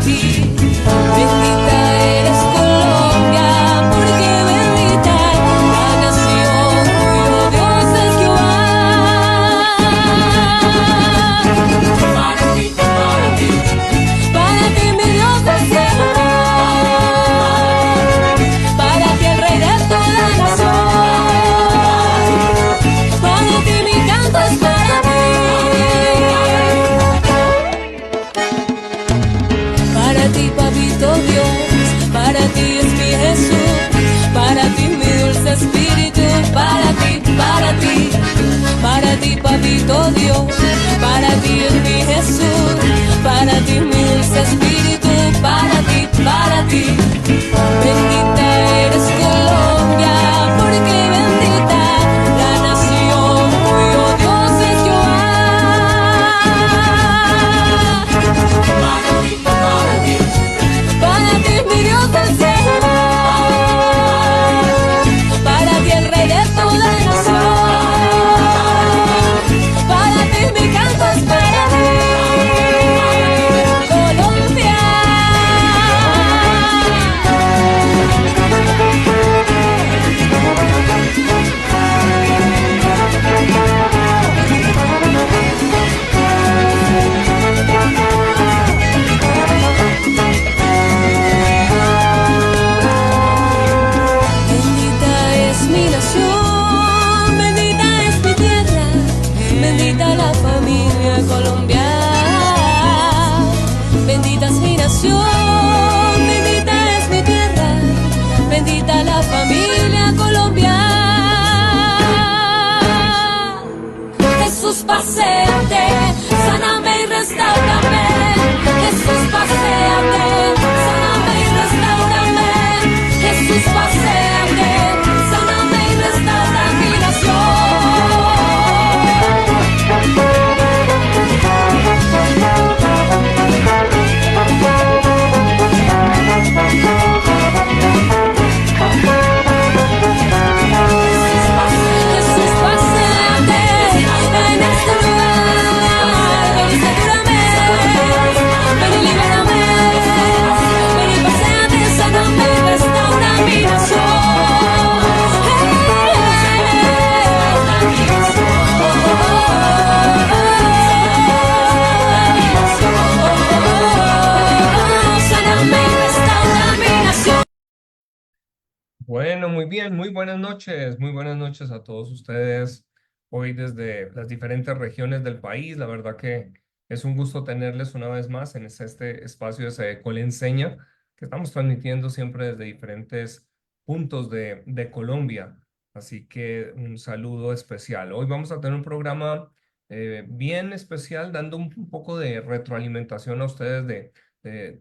ti. Bendita eres Colombia, porque bendita la nación cuyo Dios es Jehová. Para ti mi Dios del cielo, para ti el Rey de toda nación, para ti mi canto es para ti. Para ti, papito Dios, para ti es mi Jesús, para ti mi dulce espíritu, para ti, papito Dios, para ti es mi Jesús, para ti mi dulce espíritu, para ti, bendita eres Colombia, porque bendita la nación cuyo Dios es Jehová. Para ti mi Dios del cielo, para ti el Rey de toda nación, para ti mi canto es para ti, Colombia. Bendita es mi nación, bendita es mi tierra, bendita la familia Colombia. Bendita es mi nación, bendita es mi tierra, bendita la familia Colombia. Jesús, paséate, sáname y restáurame. Jesús, paséate, sáname y restáurame. Jesús, paséate, sáname y restaura mi Jesús, paséate en este lugar. Ven y satúrame, ven y libérame, ven y paséate, sáname y restaura mi Sáname y restaura mi nación. Bueno, muy bien, muy buenas noches a todos ustedes hoy desde las diferentes regiones del país. La verdad que es un gusto tenerles una vez más en este espacio de Sedecol Enseña, que estamos transmitiendo siempre desde diferentes puntos de Colombia. Así que un saludo especial. Hoy vamos a tener un programa bien especial, dando un poco de retroalimentación a ustedes de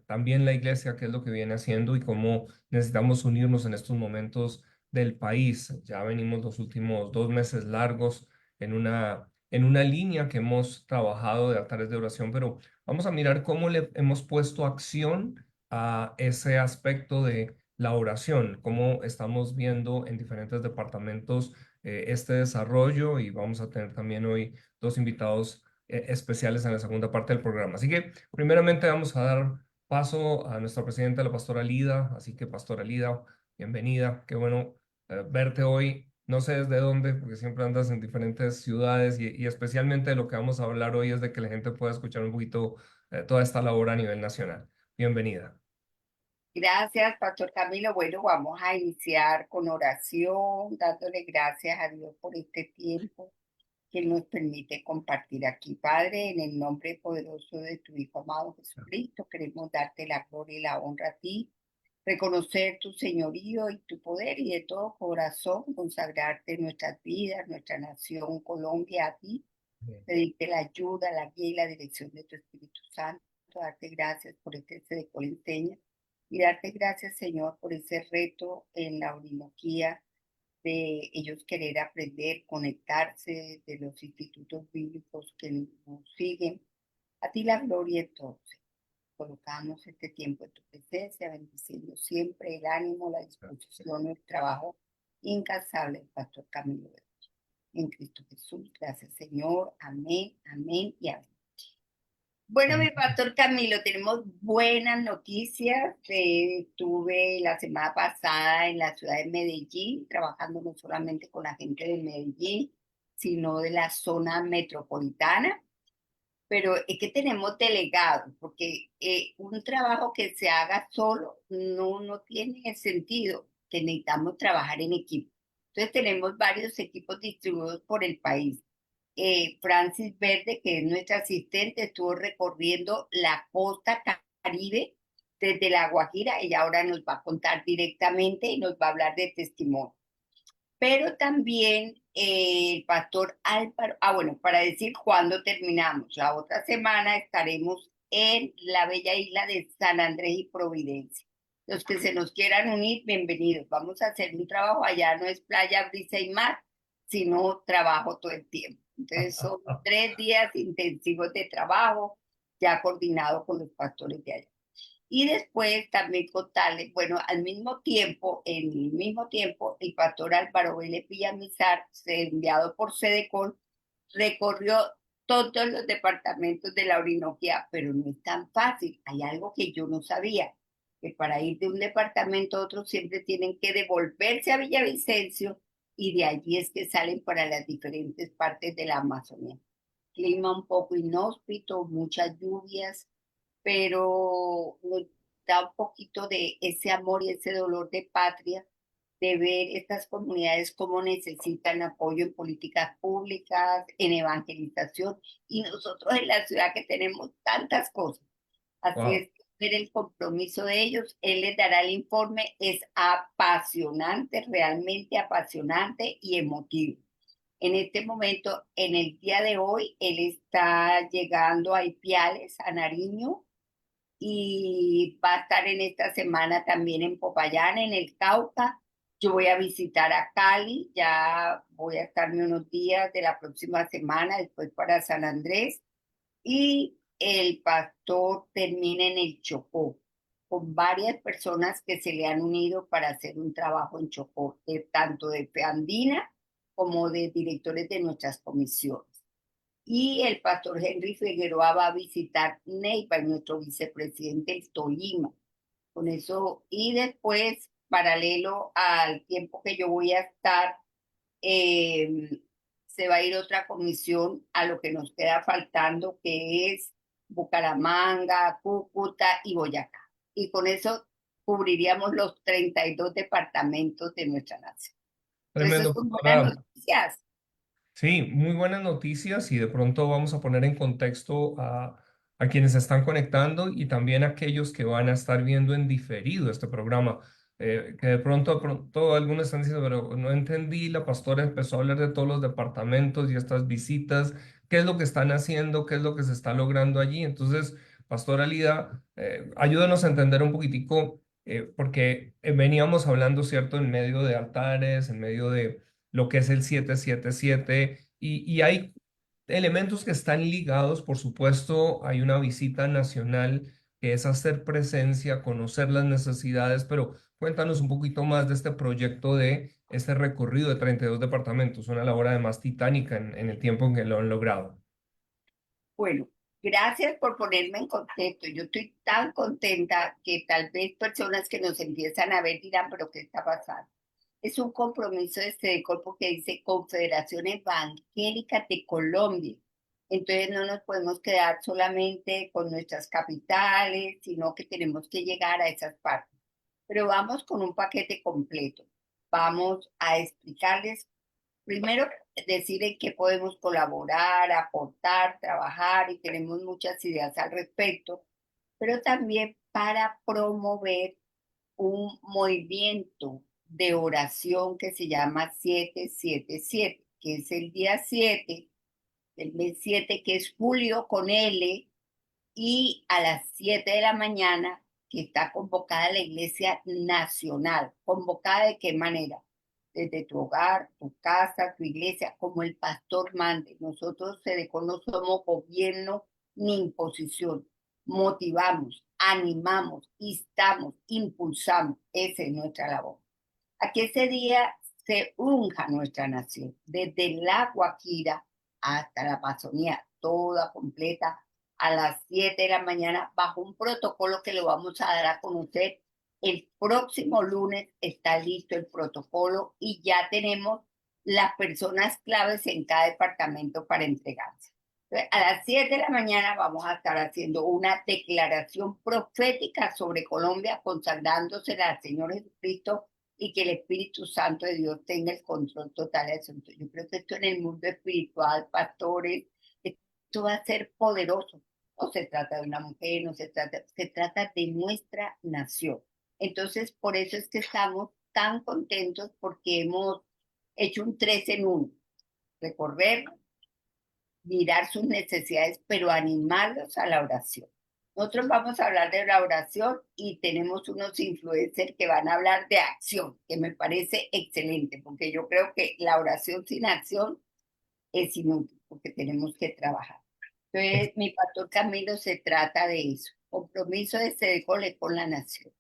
también la iglesia, qué es lo que viene haciendo y cómo necesitamos unirnos en estos momentos del país. Ya venimos los últimos 2 meses largos en una línea que hemos trabajado de altares de oración, pero vamos a mirar cómo le hemos puesto acción a ese aspecto de la oración, cómo estamos viendo en diferentes departamentos este desarrollo, y vamos a tener también hoy dos invitados especiales en la segunda parte del programa. Así que primeramente vamos a dar paso a nuestra presidenta, la pastora Lida. Así que, pastora Lida, bienvenida. Qué bueno verte hoy. No sé desde dónde, porque siempre andas en diferentes ciudades, y especialmente lo que vamos a hablar hoy es de que la gente pueda escuchar un poquito toda esta labor a nivel nacional. Bienvenida. Gracias, Pastor Camilo. Bueno, vamos a iniciar con oración, dándole gracias a Dios por este tiempo que Él nos permite compartir aquí. Padre, en el nombre poderoso de tu Hijo amado Jesucristo, queremos darte la gloria y la honra a ti, reconocer tu señorío y tu poder, y de todo corazón consagrarte nuestras vidas, nuestra nación, Colombia, a ti. Bien. Pedirte la ayuda, la guía y la dirección de tu Espíritu Santo. Darte gracias por este Sedecol Enseña, y darte gracias, Señor, por ese reto en la Orinoquía de ellos querer aprender, conectarse, de los institutos bíblicos que nos siguen. A ti la gloria entonces. Colocamos este tiempo en tu presencia, bendiciendo siempre el ánimo, la disposición, el trabajo incansable del Pastor Camilo de hoy. En Cristo Jesús, gracias, Señor. Amén, amén y amén. Bueno, mi pastor Camilo, tenemos buenas noticias. Estuve la semana pasada en la ciudad de Medellín, trabajando no solamente con la gente de Medellín, sino de la zona metropolitana. Pero es que tenemos delegados, porque un trabajo que se haga solo no tiene sentido, que necesitamos trabajar en equipo. Entonces tenemos varios equipos distribuidos por el país. Francis Verde, que es nuestra asistente, estuvo recorriendo la costa Caribe desde La Guajira. Ella ahora nos va a contar directamente y nos va a hablar de testimonio. Pero también el pastor Álvaro, bueno, para decir cuándo terminamos. La otra semana estaremos en la bella isla de San Andrés y Providencia. Los que se nos quieran unir, bienvenidos. Vamos a hacer un trabajo allá, no es playa, brisa y mar, sino trabajo todo el tiempo. Entonces son 3 días intensivos de trabajo, ya coordinado con los pastores de allá. Y después también contarles, bueno, al mismo tiempo, en el mismo tiempo, el pastor Álvaro Vélez Villamizar, enviado por Sedecol, recorrió todos los departamentos de la Orinoquia, pero no es tan fácil. Hay algo que yo no sabía, que para ir de un departamento a otro siempre tienen que devolverse a Villavicencio y de allí es que salen para las diferentes partes de la Amazonía. Clima un poco inhóspito, muchas lluvias, pero nos da un poquito de ese amor y ese dolor de patria, de ver estas comunidades cómo necesitan apoyo en políticas públicas, en evangelización, y nosotros en la ciudad que tenemos tantas cosas. Así Wow. es, ver el compromiso de ellos, él les dará el informe, es apasionante, realmente apasionante y emotivo. En este momento, en el día de hoy, él está llegando a Ipiales, a Nariño, y va a estar en esta semana también en Popayán, en el Cauca. Yo voy a visitar a Cali, ya voy a estarme unos días de la próxima semana, después para San Andrés, y el pastor termina en el Chocó, con varias personas que se le han unido para hacer un trabajo en Chocó, tanto de Feandina como de directores de nuestras comisiones. Y el pastor Henry Figueroa va a visitar Neiva, nuestro vicepresidente el Tolima. Con eso, y después, paralelo al tiempo que yo voy a estar, eh, se va a ir otra comisión a lo que nos queda faltando, que es Bucaramanga, Cúcuta y Boyacá. Y con eso cubriríamos los 32 departamentos de nuestra nación. Entonces, Tremendo, son buenas pastora. noticias. Sí, muy buenas noticias y de pronto vamos a poner en contexto a quienes se están conectando y también a aquellos que van a estar viendo en diferido este programa. Que de pronto algunos están diciendo, pero no entendí, la pastora empezó a hablar de todos los departamentos y estas visitas, qué es lo que están haciendo, qué es lo que se está logrando allí. Entonces, pastora Lida, ayúdanos a entender un poquitico, porque veníamos hablando, ¿cierto?, en medio de altares, en medio de lo que es el 777 y hay elementos que están ligados, por supuesto, hay una visita nacional que es hacer presencia, conocer las necesidades, pero cuéntanos un poquito más de este proyecto de este recorrido de 32 departamentos, una labor además titánica en el tiempo en que lo han logrado. Bueno, gracias por ponerme en contexto. Yo estoy tan contenta que tal vez personas que nos empiezan a ver dirán, pero ¿qué está pasando? Es un compromiso de este cuerpo que dice Confederación Evangélica de Colombia. Entonces no nos podemos quedar solamente con nuestras capitales, sino que tenemos que llegar a esas partes. Pero vamos con un paquete completo. Vamos a explicarles primero, decir en qué podemos colaborar, aportar, trabajar y tenemos muchas ideas al respecto, pero también para promover un movimiento de oración que se llama 777, que es el día 7 del mes 7, que es julio con L, y a las 7 de la mañana, que está convocada la Iglesia Nacional. ¿Convocada de qué manera? Desde tu hogar, tu casa, tu iglesia, como el pastor mande. Nosotros no somos gobierno ni imposición. Motivamos, animamos, instamos, impulsamos. Esa es nuestra labor. Aquí ese día se unja nuestra nación, desde la Guajira hasta la Amazonía, toda completa, a las 7 de la mañana bajo un protocolo que lo vamos a dar a conocer. El próximo lunes está listo el protocolo y ya tenemos las personas claves en cada departamento para entregarse. Entonces, a las 7 de la mañana vamos a estar haciendo una declaración profética sobre Colombia, consagrándosela al Señor Jesucristo y que el Espíritu Santo de Dios tenga el control total de eso. Yo creo que esto en el mundo espiritual, pastores, esto va a ser poderoso. No se trata de una mujer, se trata de nuestra nación. Entonces, por eso es que estamos tan contentos porque hemos hecho un 3 en 1. Recorrer, mirar sus necesidades, pero animarlos a la oración. Nosotros vamos a hablar de la oración y tenemos unos influencers que van a hablar de acción, que me parece excelente, porque yo creo que la oración sin acción es inútil, porque tenemos que trabajar. Entonces, mi pastor Camilo se trata de eso, compromiso de Cedecole con la nación.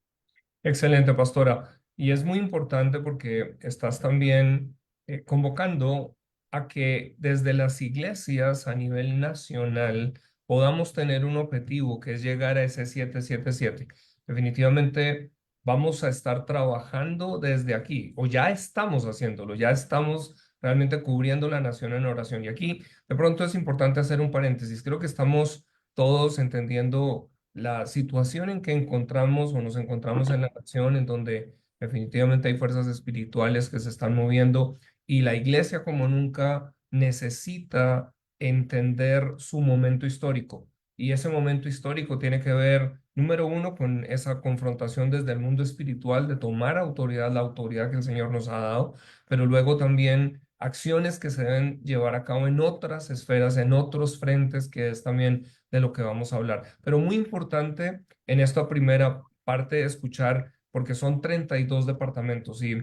Excelente, pastora. Y es muy importante porque estás también convocando a que desde las iglesias a nivel nacional podamos tener un objetivo que es llegar a ese 777. Definitivamente vamos a estar trabajando desde aquí, o ya estamos haciéndolo, ya estamos realmente cubriendo la nación en oración. Y aquí de pronto es importante hacer un paréntesis. Creo que estamos todos entendiendo la situación en que encontramos o nos encontramos en la nación, en donde definitivamente hay fuerzas espirituales que se están moviendo y la iglesia como nunca necesita entender su momento histórico. Y ese momento histórico tiene que ver, número uno, con esa confrontación desde el mundo espiritual de tomar autoridad, la autoridad que el Señor nos ha dado, pero luego también acciones que se deben llevar a cabo en otras esferas, en otros frentes, que es también de lo que vamos a hablar. Pero muy importante en esta primera parte escuchar, porque son 32 departamentos y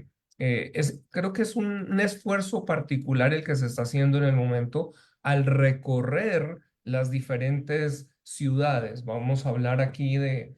creo que es un esfuerzo particular el que se está haciendo en el momento al recorrer las diferentes ciudades. Vamos a hablar aquí de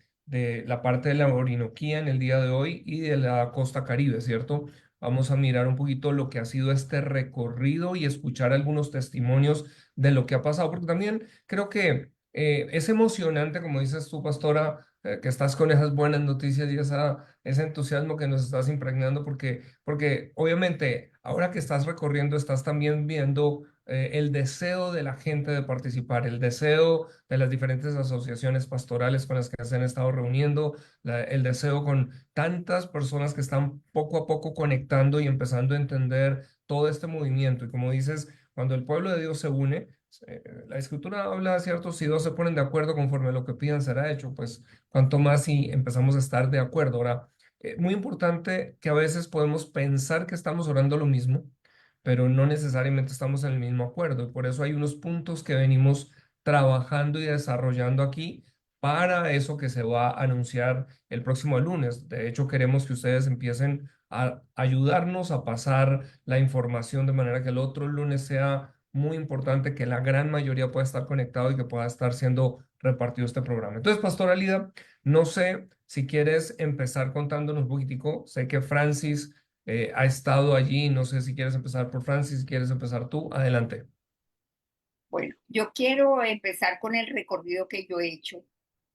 la parte de la Orinoquía en el día de hoy y de la costa Caribe, ¿cierto? Vamos a mirar un poquito lo que ha sido este recorrido y escuchar algunos testimonios de lo que ha pasado, porque también creo que es emocionante, como dices tú, pastora, que estás con esas buenas noticias y ese entusiasmo que nos estás impregnando, porque obviamente ahora que estás recorriendo, estás también viendo el deseo de la gente de participar, el deseo de las diferentes asociaciones pastorales con las que se han estado reuniendo, el deseo con tantas personas que están poco a poco conectando y empezando a entender todo este movimiento. Y como dices, cuando el pueblo de Dios se une, la escritura habla, ¿cierto? Si dos se ponen de acuerdo conforme a lo que pidan será hecho, pues cuanto más si empezamos a estar de acuerdo. Ahora, muy importante que a veces podemos pensar que estamos orando lo mismo, pero no necesariamente estamos en el mismo acuerdo. Y por eso hay unos puntos que venimos trabajando y desarrollando aquí para eso que se va a anunciar el próximo lunes. De hecho, queremos que ustedes empiecen a ayudarnos a pasar la información de manera que el otro lunes sea muy importante, que la gran mayoría pueda estar conectado y que pueda estar siendo repartido este programa. Entonces, Pastora Lida, no sé si quieres empezar contándonos un poquitico. Sé que Francis ha estado allí. No sé si quieres empezar por Francis, si quieres empezar tú. Adelante. Bueno, yo quiero empezar con el recorrido que yo he hecho.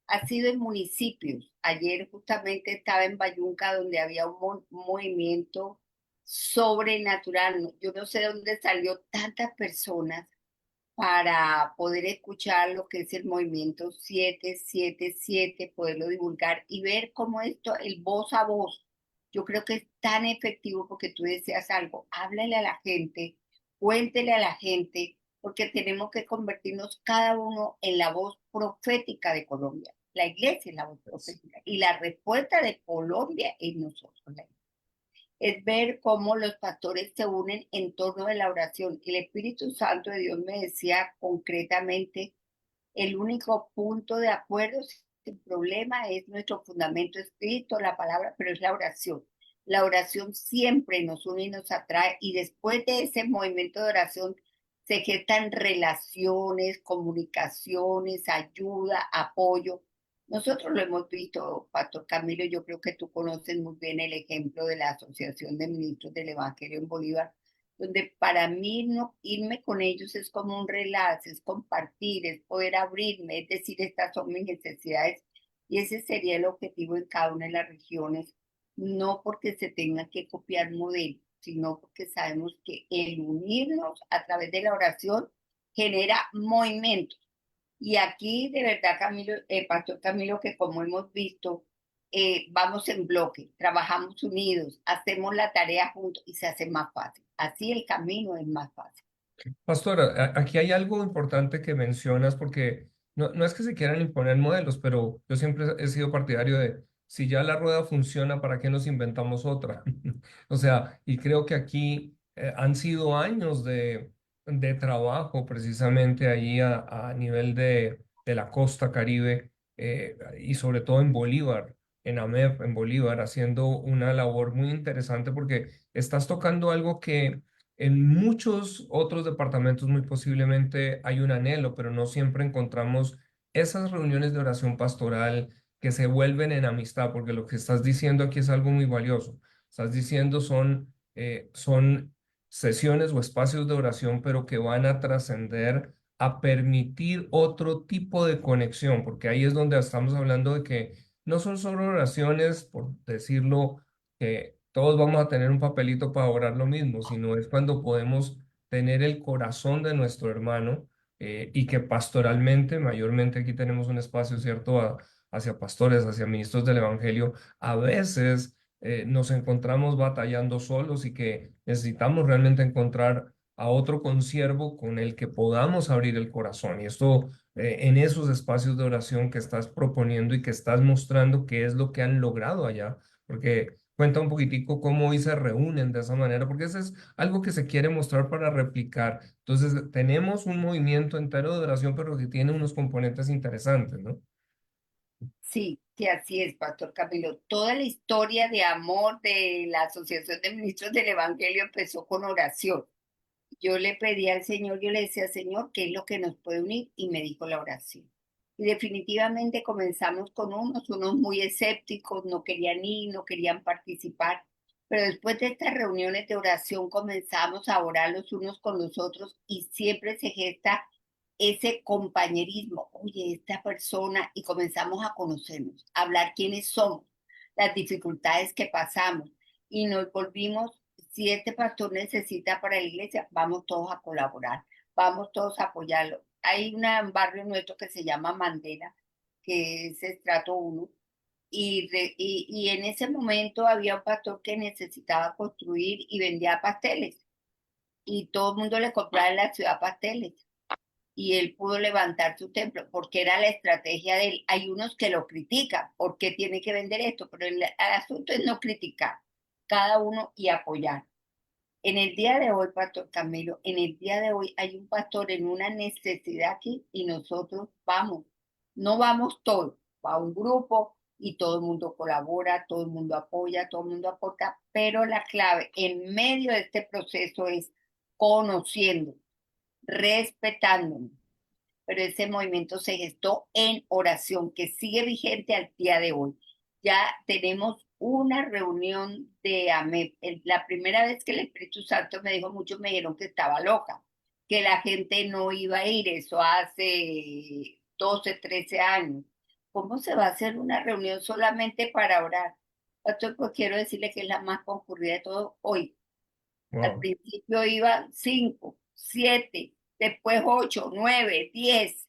Ha sido en municipios. Ayer justamente estaba en Bayunca donde había un movimiento sobrenatural. Yo no sé de dónde salió tantas personas para poder escuchar lo que es el movimiento 777, poderlo divulgar y ver cómo esto, el voz a voz, yo creo que es tan efectivo porque tú deseas algo, háblale a la gente, cuéntele a la gente, porque tenemos que convertirnos cada uno en la voz profética de Colombia. La iglesia es la voz profética y la respuesta de Colombia es nosotros. Es ver cómo los pastores se unen en torno de la oración. El Espíritu Santo de Dios me decía concretamente, el único punto de acuerdo, el problema es nuestro fundamento escrito, la palabra, pero es la oración. La oración siempre nos une y nos atrae y después de ese movimiento de oración se gestan relaciones, comunicaciones, ayuda, apoyo. Nosotros lo hemos visto, Pastor Camilo, yo creo que tú conoces muy bien el ejemplo de la Asociación de Ministros del Evangelio en Bolívar, donde para mí no irme con ellos es como un relax, es compartir, es poder abrirme, es decir, estas son mis necesidades y ese sería el objetivo en cada una de las regiones, no porque se tenga que copiar modelos, sino porque sabemos que el unirnos a través de la oración genera movimientos. Y aquí, de verdad, Camilo, Pastor Camilo, que como hemos visto, vamos en bloque, trabajamos unidos, hacemos la tarea juntos y se hace más fácil. Así el camino es más fácil. Pastora, aquí hay algo importante que mencionas porque no es que se quieran imponer modelos, pero yo siempre he sido partidario de si ya la rueda funciona, ¿para qué nos inventamos otra? O sea, y creo que aquí han sido años de trabajo precisamente allí a nivel de la costa Caribe y sobre todo en Bolívar, en AMEP, en Bolívar, haciendo una labor muy interesante porque estás tocando algo que en muchos otros departamentos muy posiblemente hay un anhelo, pero no siempre encontramos esas reuniones de oración pastoral que se vuelven en amistad, porque lo que estás diciendo aquí es algo muy valioso. Estás diciendo son sesiones o espacios de oración, pero que van a trascender a permitir otro tipo de conexión, porque ahí es donde estamos hablando de que no son solo oraciones, por decirlo, que todos vamos a tener un papelito para orar lo mismo, sino es cuando podemos tener el corazón de nuestro hermano y que pastoralmente, mayormente aquí tenemos un espacio, ¿cierto?, hacia pastores, hacia ministros del Evangelio, a veces nos encontramos batallando solos y que necesitamos realmente encontrar a otro consiervo con el que podamos abrir el corazón. Y esto en esos espacios de oración que estás proponiendo y que estás mostrando qué es lo que han logrado allá, porque cuenta un poquitico cómo hoy se reúnen de esa manera, porque eso es algo que se quiere mostrar para replicar. Entonces, tenemos un movimiento entero de oración, pero que tiene unos componentes interesantes, ¿no? Sí, que así es, Pastor Camilo. Toda la historia de amor de la Asociación de Ministros del Evangelio empezó con oración. Yo le pedí al Señor, yo le decía, Señor, ¿qué es lo que nos puede unir? Y me dijo la oración. Y definitivamente comenzamos con unos muy escépticos, no querían ir, no querían participar. Pero después de estas reuniones de oración comenzamos a orar los unos con los otros y siempre se gesta ese compañerismo. Oye, esta persona, y comenzamos a conocernos, a hablar quiénes somos, las dificultades que pasamos y nos volvimos, si este pastor necesita para la iglesia, vamos todos a colaborar, vamos todos a apoyarlo. Hay un barrio nuestro que se llama Mandela, que es estrato 1, y en ese momento había un pastor que necesitaba construir y vendía pasteles, y todo el mundo le compraba en la ciudad pasteles, y él pudo levantar su templo, porque era la estrategia de él. Hay unos que lo critican, ¿por qué tiene que vender esto? Pero el asunto es no criticar, cada uno y apoyar. En el día de hoy, Pastor Camilo, en el día de hoy hay un pastor en una necesidad aquí y nosotros vamos, no vamos todos, va un grupo y todo el mundo colabora, todo el mundo apoya, todo el mundo aporta, pero la clave en medio de este proceso es conociendo, respetándonos. Pero ese movimiento se gestó en oración, que sigue vigente al día de hoy. Ya tenemos una reunión de AMEP. La primera vez que el Espíritu Santo me dijo, muchos me dijeron que estaba loca, que la gente no iba a ir, eso hace 12, 13 años. ¿Cómo se va a hacer una reunión solamente para orar? Pastor, pues quiero decirle que es la más concurrida de todo hoy. Al Wow. principio iban 5, 7, después 8, 9, 10.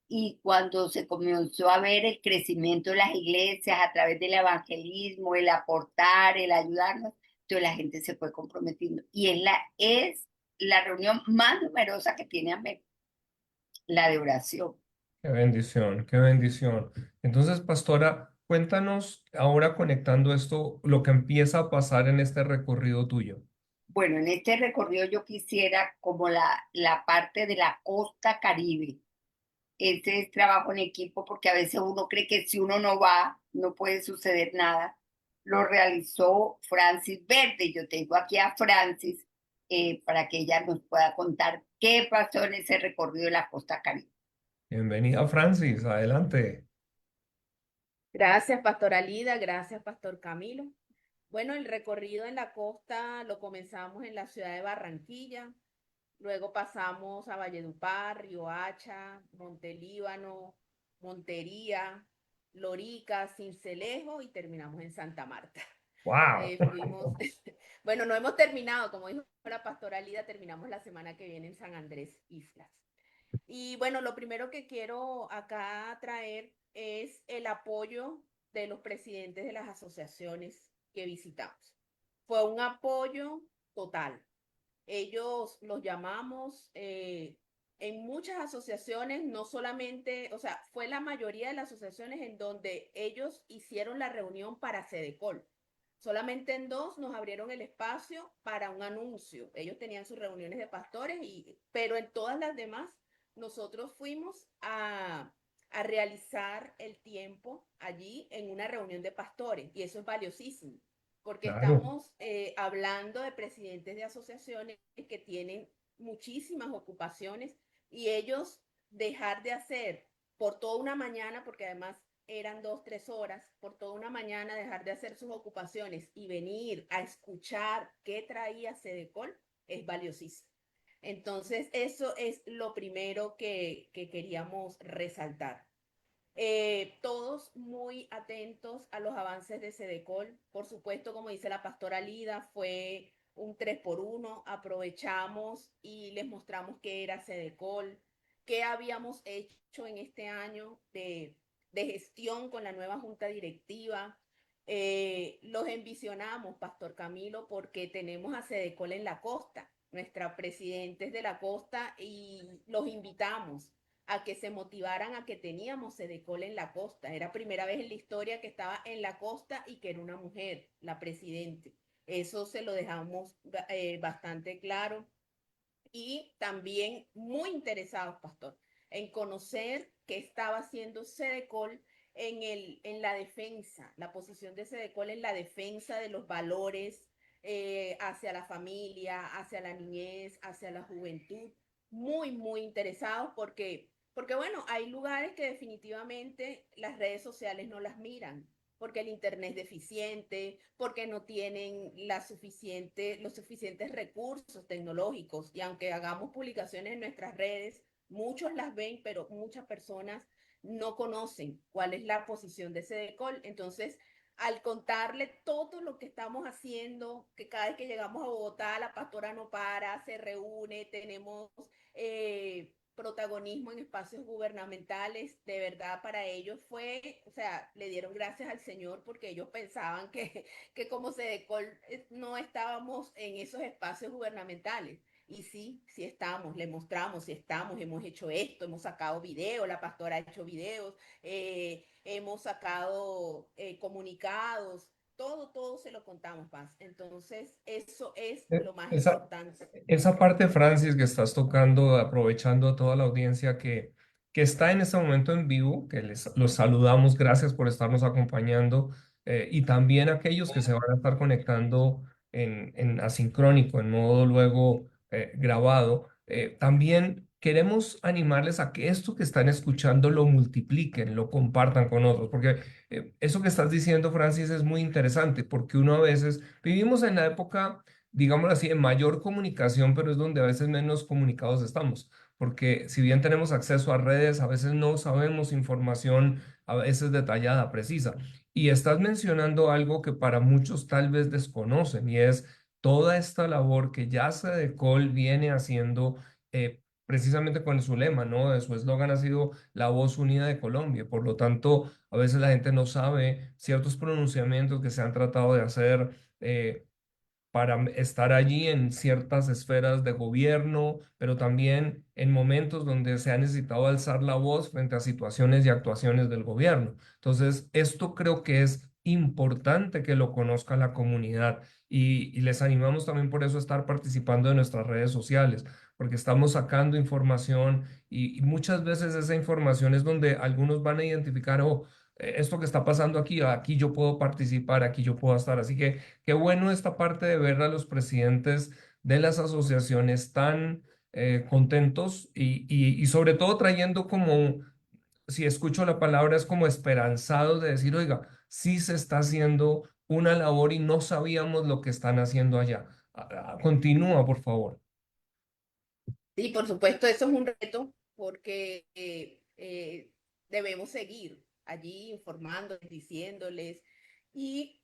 Y cuando se comenzó a ver el crecimiento de las iglesias a través del evangelismo, el aportar, el ayudarnos, entonces la gente se fue comprometiendo. Y es la reunión más numerosa que tiene AMEP, la de oración. Qué bendición, qué bendición. Entonces, pastora, cuéntanos ahora conectando esto, lo que empieza a pasar en este recorrido tuyo. Bueno, en este recorrido yo quisiera como la parte de la costa Caribe. Ese es trabajo en equipo porque a veces uno cree que si uno no va, no puede suceder nada. Lo realizó Francis Verde. Yo tengo aquí a Francis para que ella nos pueda contar qué pasó en ese recorrido de la costa Caribe. Bienvenida, Francis, adelante. Gracias, Pastora Lida, gracias, Pastor Camilo. Bueno, el recorrido en la costa lo comenzamos en la ciudad de Barranquilla, luego pasamos a Valledupar, Riohacha, Montelíbano, Montería, Lorica, Sincelejo y terminamos en Santa Marta. ¡Wow! Fuimos, bueno, no hemos terminado, como dijo la pastora Lida, terminamos la semana que viene en San Andrés Islas. Y bueno, lo primero que quiero acá traer es el apoyo de los presidentes de las asociaciones que visitamos. Fue un apoyo total. Ellos los llamamos en muchas asociaciones, no solamente, o sea, fue la mayoría de las asociaciones en donde ellos hicieron la reunión para Sedecol. Solamente en dos nos abrieron el espacio para un anuncio. Ellos tenían sus reuniones de pastores, pero en todas las demás nosotros fuimos a realizar el tiempo allí en una reunión de pastores y eso es valiosísimo porque Claro. estamos hablando de presidentes de asociaciones que tienen muchísimas ocupaciones y ellos dejar de hacer por toda una mañana, porque además eran 2, 3 horas, por toda una mañana dejar de hacer sus ocupaciones y venir a escuchar qué traía Sedecol es valiosísimo. Entonces, eso es lo primero que queríamos resaltar. Todos muy atentos a los avances de Sedecol. Por supuesto, como dice la pastora Lida, fue un 3 por 1. Aprovechamos y les mostramos qué era Sedecol, qué habíamos hecho en este año de gestión con la nueva junta directiva. Los envisionamos, Pastor Camilo, porque tenemos a Sedecol en la costa, nuestra presidenta es de la costa y los invitamos a que se motivaran a que teníamos Sedecol en la costa. Era primera vez en la historia que estaba en la costa y que era una mujer, la presidente. Eso se lo dejamos bastante claro. Y también muy interesados, pastor, en conocer qué estaba haciendo Sedecol en la defensa, la posición de Sedecol en la defensa de los valores hacia la familia, hacia la niñez, hacia la juventud. Muy, muy interesados porque bueno, hay lugares que definitivamente las redes sociales no las miran, porque el internet es deficiente, porque no tienen los suficientes recursos tecnológicos. Y aunque hagamos publicaciones en nuestras redes, muchos las ven, pero muchas personas no conocen cuál es la posición de Sedecol. Entonces, al contarle todo lo que estamos haciendo, que cada vez que llegamos a Bogotá, la pastora no para, se reúne, tenemos protagonismo en espacios gubernamentales, de verdad para ellos fue, o sea, le dieron gracias al Señor porque ellos pensaban que como Sedecol no estábamos en esos espacios gubernamentales. Y sí, sí estamos, le mostramos, sí estamos, hemos hecho esto, hemos sacado videos, la pastora ha hecho videos, hemos sacado comunicados, todo se lo contamos, Paz. Entonces, eso es lo más Esa, importante. esa parte, Francis, que estás tocando, aprovechando a toda la audiencia que está en este momento en vivo, que los saludamos, gracias por estarnos acompañando, y también aquellos que se van a estar conectando en asincrónico, en modo luego grabado. También queremos animarles a que esto que están escuchando lo multipliquen, lo compartan con otros, porque eso que estás diciendo, Francis, es muy interesante, porque uno a veces vivimos en la época, digámoslo así, de mayor comunicación, pero es donde a veces menos comunicados estamos, porque si bien tenemos acceso a redes, a veces no sabemos información a veces detallada, precisa. Y estás mencionando algo que para muchos tal vez desconocen y es toda esta labor que ya Sedecol viene haciendo precisamente con su lema, ¿no? Su eslogan ha sido la voz unida de Colombia. Por lo tanto, a veces la gente no sabe ciertos pronunciamientos que se han tratado de hacer. Para estar allí en ciertas esferas de gobierno, pero también en momentos donde se ha necesitado alzar la voz frente a situaciones y actuaciones del gobierno. Entonces, esto creo que es importante que lo conozca la comunidad y les animamos también por eso a estar participando en nuestras redes sociales, porque estamos sacando información y muchas veces esa información es donde algunos van a identificar, oh, esto que está pasando aquí, aquí yo puedo participar, aquí yo puedo estar. Así que qué bueno esta parte de ver a los presidentes de las asociaciones tan contentos y sobre todo trayendo como, si escucho la palabra, es como esperanzados de decir, oiga, sí se está haciendo una labor y no sabíamos lo que están haciendo allá. Continúa, por favor. Sí, por supuesto, eso es un reto porque debemos seguir allí informándoles, diciéndoles y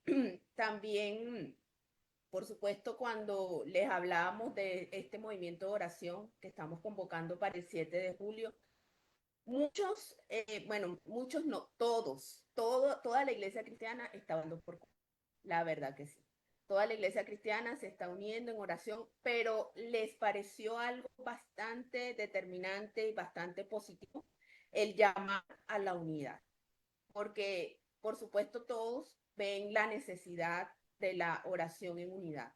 también, por supuesto, cuando les hablamos de este movimiento de oración que estamos convocando para el 7 de julio, muchos, bueno, muchos no, toda la iglesia cristiana está orando por Cuba. La verdad que sí. Toda la iglesia cristiana se está uniendo en oración, pero les pareció algo bastante determinante y bastante positivo el llamar a la unidad, porque por supuesto todos ven la necesidad de la oración en unidad,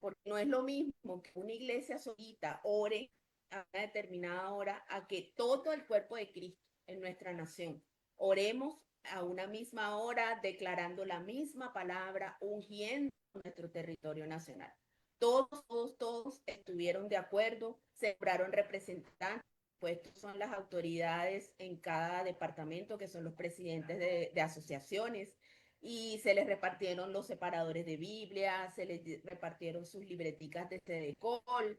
porque no es lo mismo que una iglesia solita ore a una determinada hora a que todo el cuerpo de Cristo en nuestra nación oremos a una misma hora, declarando la misma palabra, ungiendo nuestro territorio nacional. Todos estuvieron de acuerdo, se nombraron representantes, pues son las autoridades en cada departamento, que son los presidentes de asociaciones, y se les repartieron los separadores de Biblia, se les repartieron sus libreticas de CDCOL,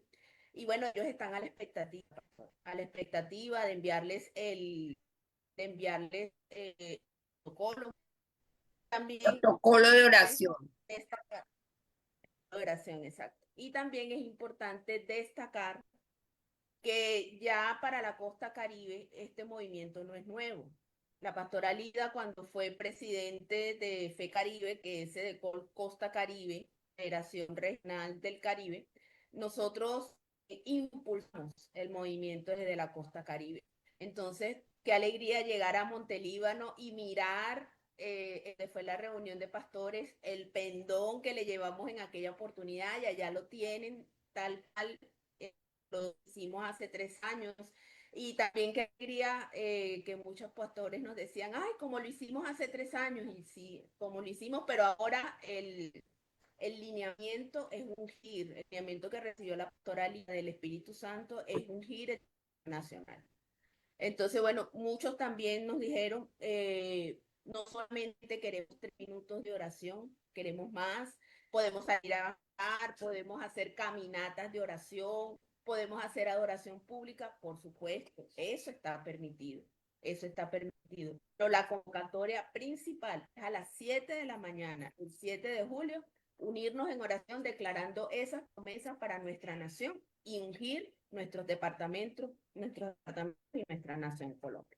y bueno, ellos están a la expectativa de enviarles protocolo. También Protocolo de oración. destacar oración, exacto. Y también es importante destacar que ya para la costa Caribe este movimiento no es nuevo. La pastora Lida, cuando fue presidente de Fe Caribe, que es de Costa Caribe, Federación Regional del Caribe, nosotros impulsamos el movimiento desde la costa Caribe. Entonces, qué alegría llegar a Montelíbano y mirar, fue la reunión de pastores, el pendón que le llevamos en aquella oportunidad, y allá lo tienen, tal cual lo hicimos hace 3 años. Y también quería que muchos pastores nos decían, ay, como lo hicimos hace 3 años, y sí, como lo hicimos, pero ahora el lineamiento es ungir, el lineamiento que recibió la pastora Lina del Espíritu Santo es ungir nacional. Entonces, bueno, muchos también nos dijeron, no solamente queremos 3 minutos de oración, queremos más, podemos salir a orar, podemos hacer caminatas de oración, podemos hacer adoración pública, por supuesto, eso está permitido, eso está permitido. Pero la convocatoria principal es a las 7 de la mañana, el 7 de julio, unirnos en oración declarando esas promesas para nuestra nación y ungir nuestros departamentos y nuestra nación Colombia.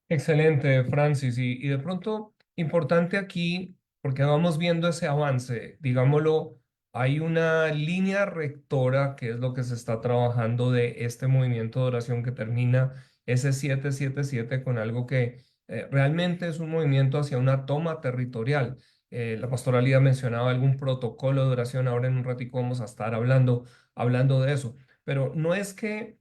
Excelente, Francis. Y de pronto, importante aquí, porque vamos viendo ese avance, digámoslo, hay una línea rectora que es lo que se está trabajando de este movimiento de oración que termina ese 777 con algo que realmente es un movimiento hacia una toma territorial. La pastora Lida mencionaba algún protocolo de oración, ahora en un ratico vamos a estar hablando de eso, pero no es que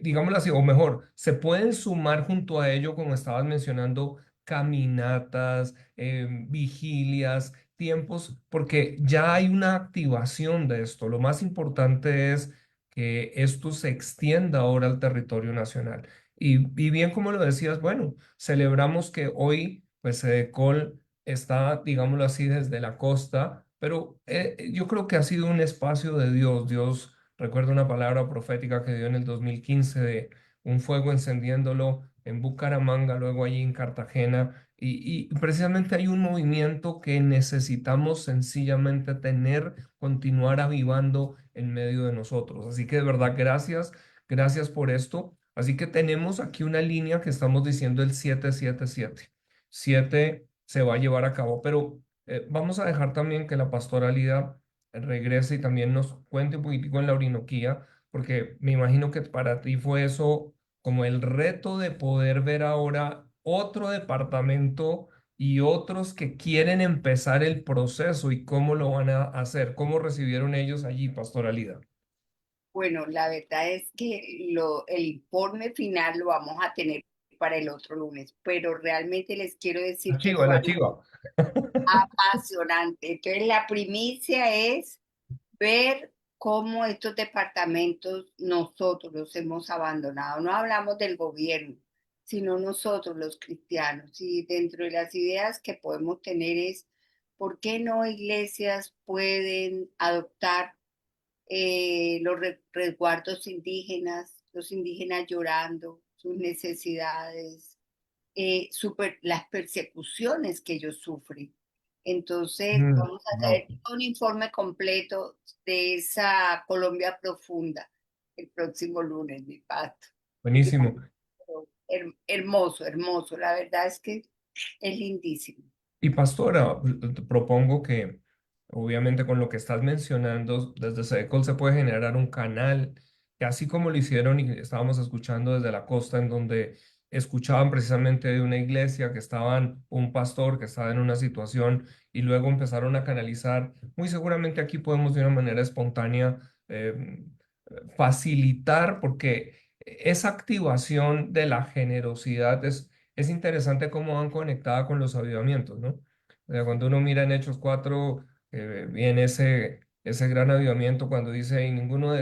digámoslo así, o mejor, se pueden sumar junto a ello, como estabas mencionando, caminatas, vigilias, tiempos, porque ya hay una activación de esto. Lo más importante es que esto se extienda ahora al territorio nacional. Y bien como lo decías, bueno, celebramos que hoy, pues, Sedecol está, digámoslo así, desde la costa, pero yo creo que ha sido un espacio de Dios. Dios recuerdo una palabra profética que dio en el 2015 de un fuego encendiéndolo en Bucaramanga, luego allí en Cartagena. Y precisamente hay un movimiento que necesitamos sencillamente tener, continuar avivando en medio de nosotros. Así que de verdad, gracias por esto. Así que tenemos aquí una línea que estamos diciendo el 777. 7 se va a llevar a cabo, pero vamos a dejar también que la pastora Lida regrese y también nos cuente un poquitico en la Orinoquía, porque me imagino que para ti fue eso como el reto de poder ver ahora otro departamento y otros que quieren empezar el proceso y cómo lo van a hacer, cómo recibieron ellos allí, Pastora Lida. Bueno, la verdad es que el informe final lo vamos a tener para el otro lunes, pero realmente les quiero decir que fue La algo chiva. apasionante. Entonces, la primicia es ver cómo estos departamentos nosotros los hemos abandonado. No hablamos del gobierno, sino nosotros los cristianos. Y dentro de las ideas que podemos tener es ¿Por qué no iglesias pueden adoptar los resguardos indígenas, los indígenas llorando, sus necesidades, las persecuciones que ellos sufren? Entonces, vamos a Wow, hacer un informe completo de esa Colombia profunda el próximo lunes, mi pato. buenísimo. Hermoso, hermoso. La verdad es que es lindísimo. Y pastora, te propongo que obviamente con lo que estás mencionando, desde SEDECOL se puede generar un canal, que así como lo hicieron y estábamos escuchando desde la costa, en donde escuchaban precisamente de una iglesia que estaban, un pastor que estaba en una situación y luego empezaron a canalizar. Muy seguramente aquí podemos de una manera espontánea facilitar, porque esa activación de la generosidad es interesante cómo van conectada con los avivamientos, ¿no? O sea, cuando uno mira en Hechos 4, viene ese gran avivamiento cuando dice, y ninguno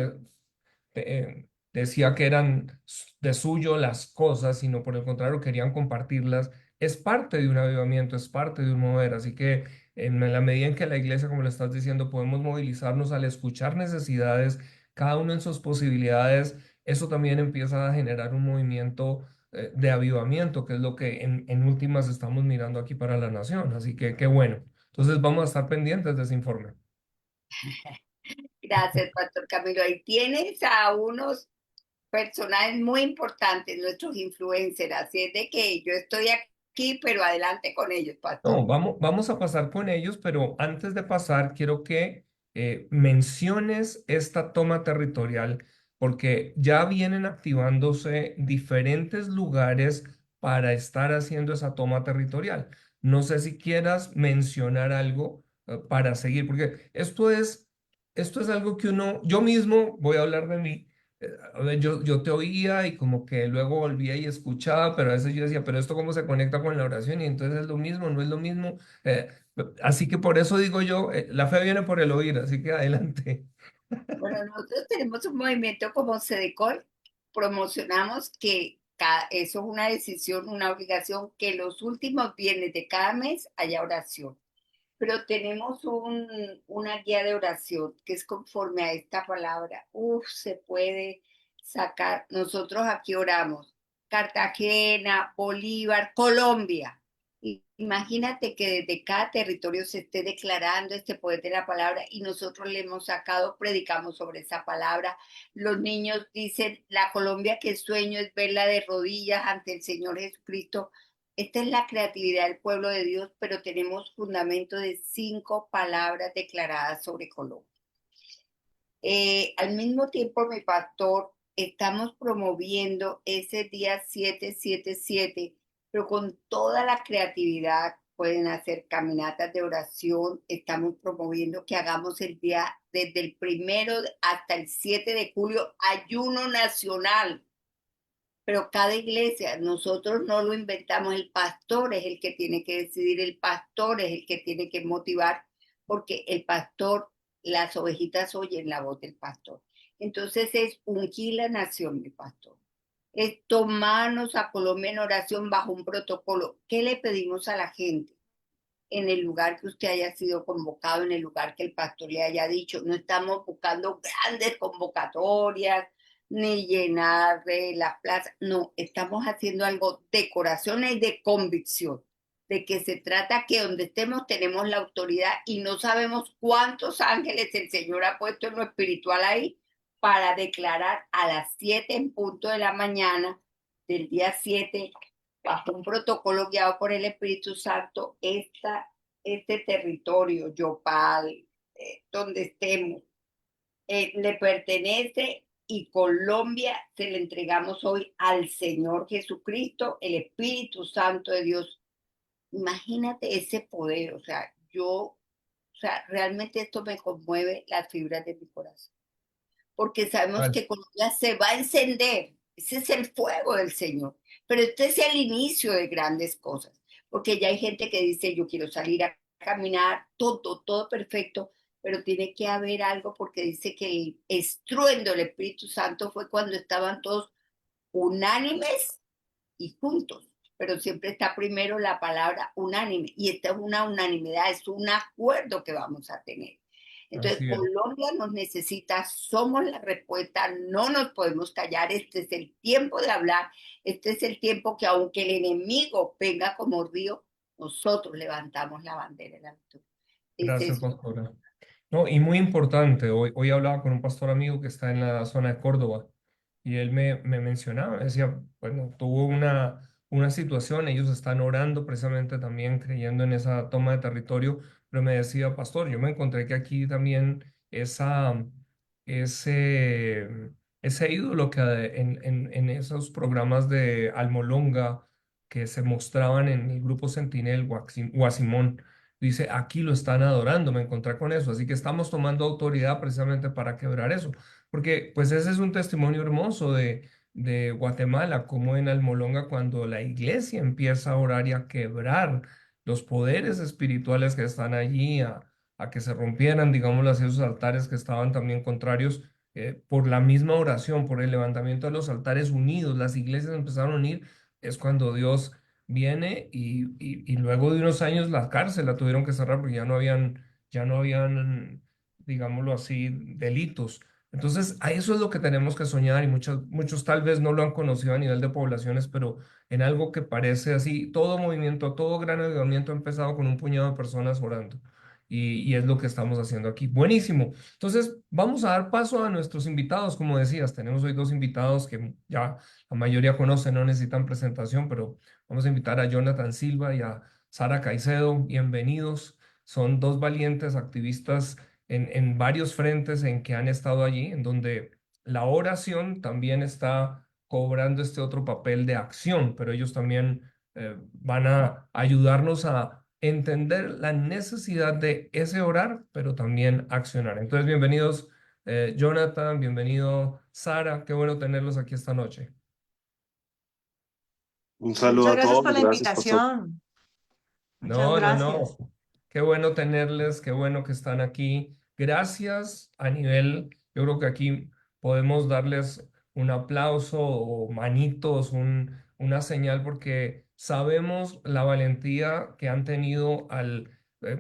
decía que eran de suyo las cosas, sino por el contrario querían compartirlas. Es parte de un avivamiento, es parte de un mover. Así que en la medida en que la iglesia, como lo estás diciendo, podemos movilizarnos al escuchar necesidades, cada uno en sus posibilidades, eso también empieza a generar un movimiento de avivamiento, que es lo que en últimas estamos mirando aquí para la nación. Así que qué bueno. Entonces vamos a estar pendientes de ese informe. Gracias, Pastor Camilo. Ahí tienes a unos personajes muy importantes, nuestros influencers. Así es de que yo estoy aquí, pero adelante con ellos, Pastor. No, vamos a pasar con ellos, pero antes de pasar, quiero que menciones esta toma territorial, porque ya vienen activándose diferentes lugares para estar haciendo esa toma territorial. No sé si quieras mencionar algo para seguir, porque esto es algo que yo mismo, voy a hablar de mí. A ver, yo te oía y como que luego volvía y escuchaba, pero a veces yo decía, pero esto cómo se conecta con la oración y entonces es lo mismo, no es lo mismo. Eh, así que por eso digo yo, la fe viene por el oír, así que adelante. Bueno, nosotros tenemos un movimiento como Sedecol, promocionamos que eso es una decisión, una obligación, que los últimos viernes de cada mes haya oración. Pero tenemos una guía de oración que es conforme a esta palabra. Uf, se puede sacar. Nosotros aquí oramos. Cartagena, Bolívar, Colombia. Imagínate que desde cada territorio se esté declarando este poder de la palabra y nosotros le hemos sacado, predicamos sobre esa palabra. Los niños dicen, la Colombia que sueño es verla de rodillas ante el Señor Jesucristo. Esta es la creatividad del pueblo de Dios, pero tenemos fundamento de 5 palabras declaradas sobre Colombia. Al mismo tiempo, mi pastor, estamos promoviendo ese día 777, pero con toda la creatividad. Pueden hacer caminatas de oración. Estamos promoviendo que hagamos el día desde el 1 hasta el 7 de julio, ayuno nacional. Pero cada iglesia, nosotros no lo inventamos, el pastor es el que tiene que decidir, el pastor es el que tiene que motivar, porque el pastor, las ovejitas oyen la voz del pastor. Entonces es ungir la nación, mi pastor. Es tomarnos a Colombia en oración bajo un protocolo. ¿Qué le pedimos a la gente? En el lugar que usted haya sido convocado, en el lugar que el pastor le haya dicho. No estamos buscando grandes convocatorias, ni llenar las plazas. No, estamos haciendo algo de corazón y de convicción, de que se trata que donde estemos tenemos la autoridad y no sabemos cuántos ángeles el Señor ha puesto en lo espiritual ahí para declarar a las 7 en punto de la mañana del día 7, bajo un protocolo guiado por el Espíritu Santo, este territorio, Yopal, donde estemos, le pertenece y Colombia se le entregamos hoy al Señor Jesucristo, el Espíritu Santo de Dios. Imagínate ese poder, realmente esto me conmueve las fibras de mi corazón, porque sabemos Vale. que Colombia se va a encender. Ese es el fuego del Señor. Pero este es el inicio de grandes cosas, porque ya hay gente que dice, yo quiero salir a caminar, todo perfecto, pero tiene que haber algo porque dice que el estruendo del Espíritu Santo fue cuando estaban todos unánimes y juntos. pero siempre está primero la palabra unánime, y esta es una unanimidad, es un acuerdo que vamos a tener. Entonces, Así es. Colombia nos necesita, somos la respuesta, no nos podemos callar, este es el tiempo de hablar, este es el tiempo que aunque el enemigo venga como río, nosotros levantamos la bandera de la victoria. Es Gracias, eso. pastora. No, y muy importante, hoy hablaba con un pastor amigo que está en la zona de Córdoba y él me mencionaba, decía, bueno, tuvo una situación, ellos están orando precisamente también creyendo en esa toma de territorio, pero me decía, pastor, yo me encontré que aquí también ese, ese ídolo que en esos programas de Almolonga que se mostraban en el grupo Sentinel, Guasimón, dice, aquí lo están adorando, me encontré con eso, así que estamos tomando autoridad precisamente para quebrar eso, porque pues ese es un testimonio hermoso de Guatemala, como en Almolonga cuando la iglesia empieza a orar y a quebrar los poderes espirituales que están allí, a que se rompieran, digamos así, esos altares que estaban también contrarios. Por la misma oración, por el levantamiento de los altares unidos, las iglesias empezaron a unir, es cuando Dios viene y luego de unos años la cárcel la tuvieron que cerrar porque ya no habían, digámoslo así, delitos. Entonces, a eso es lo que tenemos que soñar y muchos tal vez no lo han conocido a nivel de poblaciones, pero en algo que parece así, todo movimiento, todo gran avivamiento ha empezado con un puñado de personas orando. Y es lo que estamos haciendo aquí. Buenísimo. Entonces, vamos a dar paso a nuestros invitados. Como decías, tenemos hoy dos invitados que ya la mayoría conocen, no necesitan presentación, pero vamos a invitar a Jonathan Silva y a Sara Caicedo. Bienvenidos. Son dos valientes activistas en varios frentes en que han estado allí, en donde la oración también está cobrando este otro papel de acción, pero ellos también van a ayudarnos a entender la necesidad de ese orar, pero también accionar. Entonces, bienvenidos, Jonathan, bienvenido, Sara. Qué bueno tenerlos aquí esta noche. Un saludo Muchas a gracias todos, por la gracias, pastor. invitación. Muchas No, no, gracias. no. Qué bueno tenerles, qué bueno que están aquí. Gracias a nivel, yo creo que aquí podemos darles un aplauso o manitos, una señal, porque sabemos la valentía que han tenido al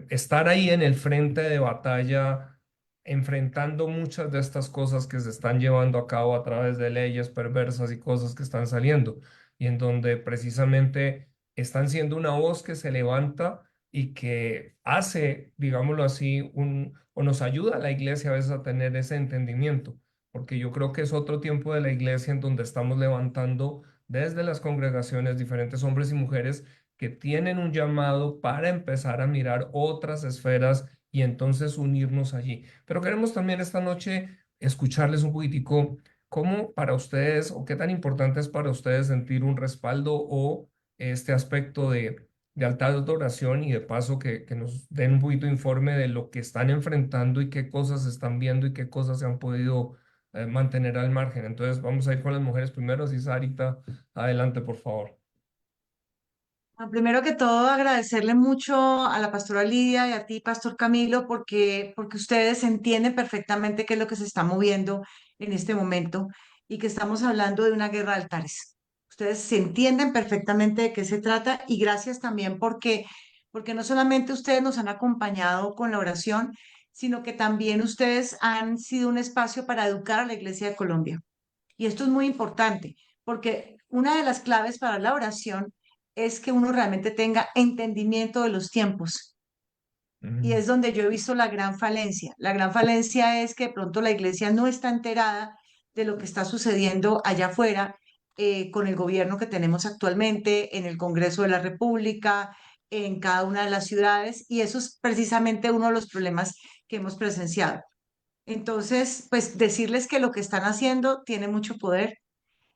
estar ahí en el frente de batalla, enfrentando muchas de estas cosas que se están llevando a cabo a través de leyes perversas y cosas que están saliendo, y en donde precisamente están siendo una voz que se levanta y que hace, digámoslo así, o nos ayuda a la iglesia a veces a tener ese entendimiento, porque yo creo que es otro tiempo de la iglesia en donde estamos levantando desde las congregaciones diferentes hombres y mujeres que tienen un llamado para empezar a mirar otras esferas y entonces unirnos allí. Pero queremos también esta noche escucharles un poquitico cómo para ustedes o qué tan importante es para ustedes sentir un respaldo o este aspecto de altar de oración y de paso que nos den un poquito de informe de lo que están enfrentando y qué cosas están viendo y qué cosas se han podido mantener al margen. Entonces vamos a ir con las mujeres primero. Así, Sarita, adelante, por favor. Bueno, primero que todo, agradecerle mucho a la pastora Lidia y a ti, pastor Camilo, porque ustedes entienden perfectamente qué es lo que se está moviendo en este momento y que estamos hablando de una guerra de altares. Ustedes se entienden perfectamente de qué se trata y gracias también porque no solamente ustedes nos han acompañado con la oración, sino que también ustedes han sido un espacio para educar a la Iglesia de Colombia. Y esto es muy importante, porque una de las claves para la oración es que uno realmente tenga entendimiento de los tiempos. Y Mm, es donde yo he visto la gran falencia. La gran falencia es que de pronto la iglesia no está enterada de lo que está sucediendo allá afuera con el gobierno que tenemos actualmente, en el Congreso de la República, en cada una de las ciudades. Y eso es precisamente uno de los problemas que hemos presenciado. Entonces, pues decirles que lo que están haciendo tiene mucho poder,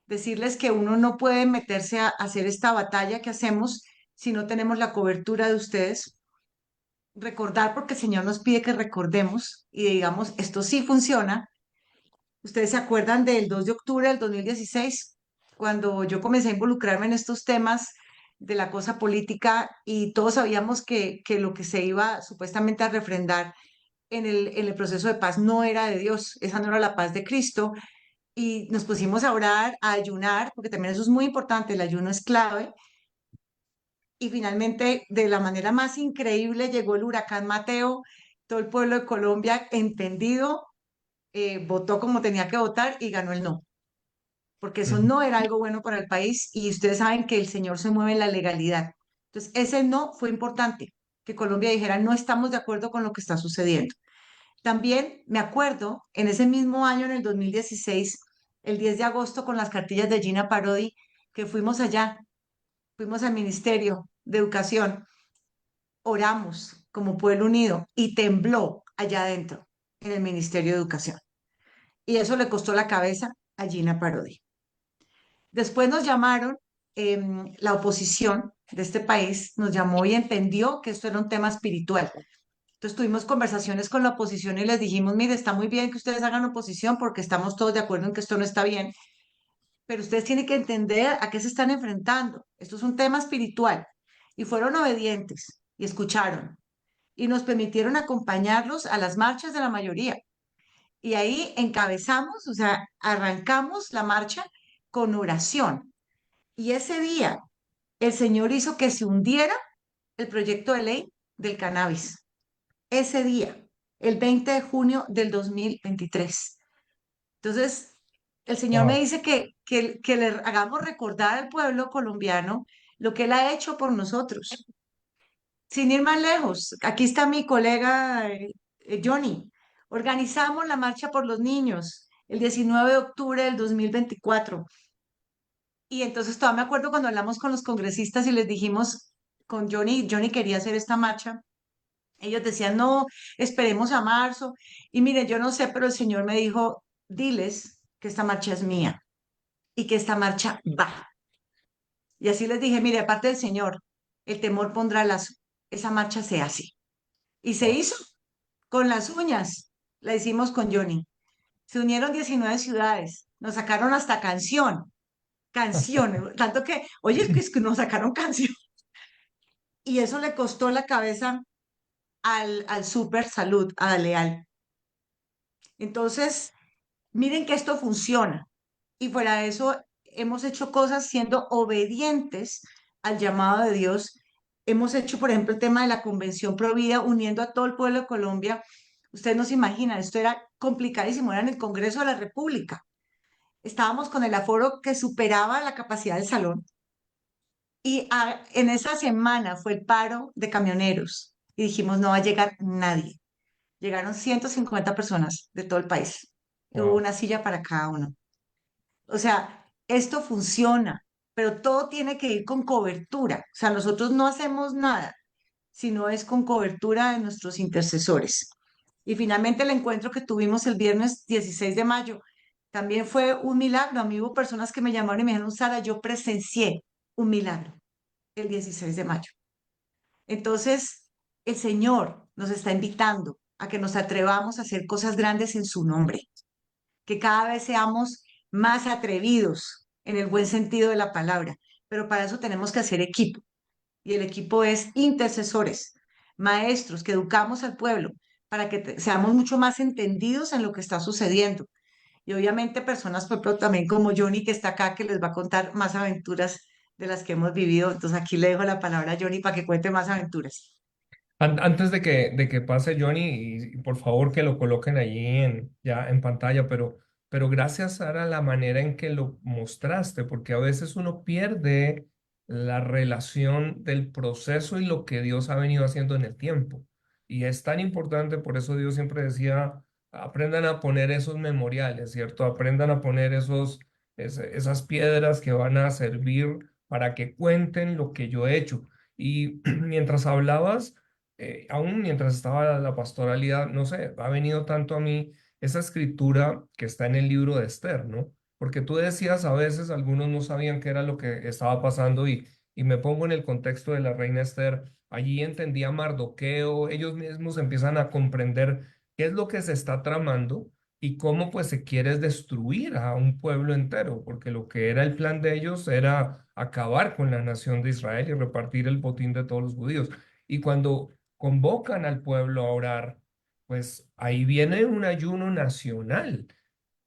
decirles que uno no puede meterse a hacer esta batalla que hacemos si no tenemos la cobertura de ustedes, recordar porque el Señor nos pide que recordemos y digamos, esto sí funciona. Ustedes se acuerdan del 2 de octubre del 2016 cuando yo comencé a involucrarme en estos temas de la cosa política y todos sabíamos que lo que se iba supuestamente a refrendar en el proceso de paz no era de Dios, esa no era la paz de Cristo, y nos pusimos a orar, a ayunar, porque también eso es muy importante, el ayuno es clave, y finalmente de la manera más increíble llegó el huracán Mateo, todo el pueblo de Colombia entendido, votó como tenía que votar y ganó el no, porque eso Ujú. no era algo bueno para el país y ustedes saben que el señor se mueve en la legalidad. Entonces, ese no fue importante, que Colombia dijera no estamos de acuerdo con lo que está sucediendo. También me acuerdo en ese mismo año, en el 2016, el 10 de agosto, con las cartillas de Gina Parodi, que fuimos allá, fuimos al Ministerio de Educación, oramos como pueblo unido y tembló allá adentro, en el Ministerio de Educación. Y eso le costó la cabeza a Gina Parodi. Después nos llamaron, la oposición de este país nos llamó y entendió que esto era un tema espiritual. Entonces tuvimos conversaciones con la oposición y les dijimos, mire, está muy bien que ustedes hagan oposición porque estamos todos de acuerdo en que esto no está bien, pero ustedes tienen que entender a qué se están enfrentando. Esto es un tema espiritual. Y fueron obedientes y escucharon y nos permitieron acompañarlos a las marchas de la mayoría. Y ahí encabezamos, o sea, arrancamos la marcha con oración. Y ese día el Señor hizo que se hundiera el proyecto de ley del cannabis. Ese día, el 20 de junio del 2023. Entonces, el Señor me Wow. dice que le hagamos recordar al pueblo colombiano lo que Él ha hecho por nosotros. Sin ir más lejos, aquí está mi colega Johnny. Organizamos la Marcha por los Niños el 19 de octubre del 2024. Y entonces todavía me acuerdo cuando hablamos con los congresistas y les dijimos con Johnny, Johnny quería hacer esta marcha. Ellos decían, no, esperemos a marzo. Y mire, yo no sé, pero el Señor me dijo, diles que esta marcha es mía y que esta marcha va. Y así les dije, mire, aparte del Señor, el temor pondrá esa marcha se hace. Y se Wow. hizo con las uñas. La hicimos con Johnny. Se unieron 19 ciudades. Nos sacaron hasta canción. Tanto que, oye, es que nos sacaron canción. Y eso le costó la cabeza al Super Salud, a Leal. Entonces, miren que esto funciona. Y fuera de eso, hemos hecho cosas siendo obedientes al llamado de Dios. Hemos hecho, por ejemplo, el tema de la Convención Provida, uniendo a todo el pueblo de Colombia. Ustedes no se imaginan, esto era complicadísimo, era en el Congreso de la República. Estábamos con el aforo que superaba la capacidad del salón. Y en esa semana fue el paro de camioneros. Y dijimos, no va a llegar nadie. Llegaron 150 personas de todo el país. Y hubo Wow. una silla para cada uno. O sea, esto funciona, pero todo tiene que ir con cobertura. O sea, nosotros no hacemos nada, sino es con cobertura de nuestros intercesores. Y finalmente el encuentro que tuvimos el viernes 16 de mayo también fue un milagro. A mí hubo personas que me llamaron y me dijeron, Sara, yo presencié un milagro el 16 de mayo. Entonces, el Señor nos está invitando a que nos atrevamos a hacer cosas grandes en su nombre, que cada vez seamos más atrevidos en el buen sentido de la palabra, pero para eso tenemos que hacer equipo. Y el equipo es intercesores, maestros que educamos al pueblo para que seamos mucho más entendidos en lo que está sucediendo. Y obviamente personas, por ejemplo, también como Johnny que está acá, que les va a contar más aventuras de las que hemos vivido. Entonces aquí le dejo la palabra a Johnny para que cuente más aventuras. Antes de que pase Johnny, y por favor que lo coloquen allí ya en pantalla, pero gracias, Sara, la manera en que lo mostraste, porque a veces uno pierde la relación del proceso y lo que Dios ha venido haciendo en el tiempo. Y es tan importante, por eso Dios siempre decía, aprendan a poner esos memoriales, ¿cierto? Aprendan a poner esas piedras que van a servir para que cuenten lo que yo he hecho. Y mientras hablabas aún mientras estaba la pastoralidad, no sé, ha venido tanto a mí esa escritura que está en el libro de Esther, ¿no? Porque tú decías a veces, algunos no sabían qué era lo que estaba pasando y me pongo en el contexto de la reina Esther, allí entendía Mardoqueo, ellos mismos empiezan a comprender qué es lo que se está tramando y cómo pues se quiere destruir a un pueblo entero, porque lo que era el plan de ellos era acabar con la nación de Israel y repartir el botín de todos los judíos. Y cuando convocan al pueblo a orar, pues ahí viene un ayuno nacional.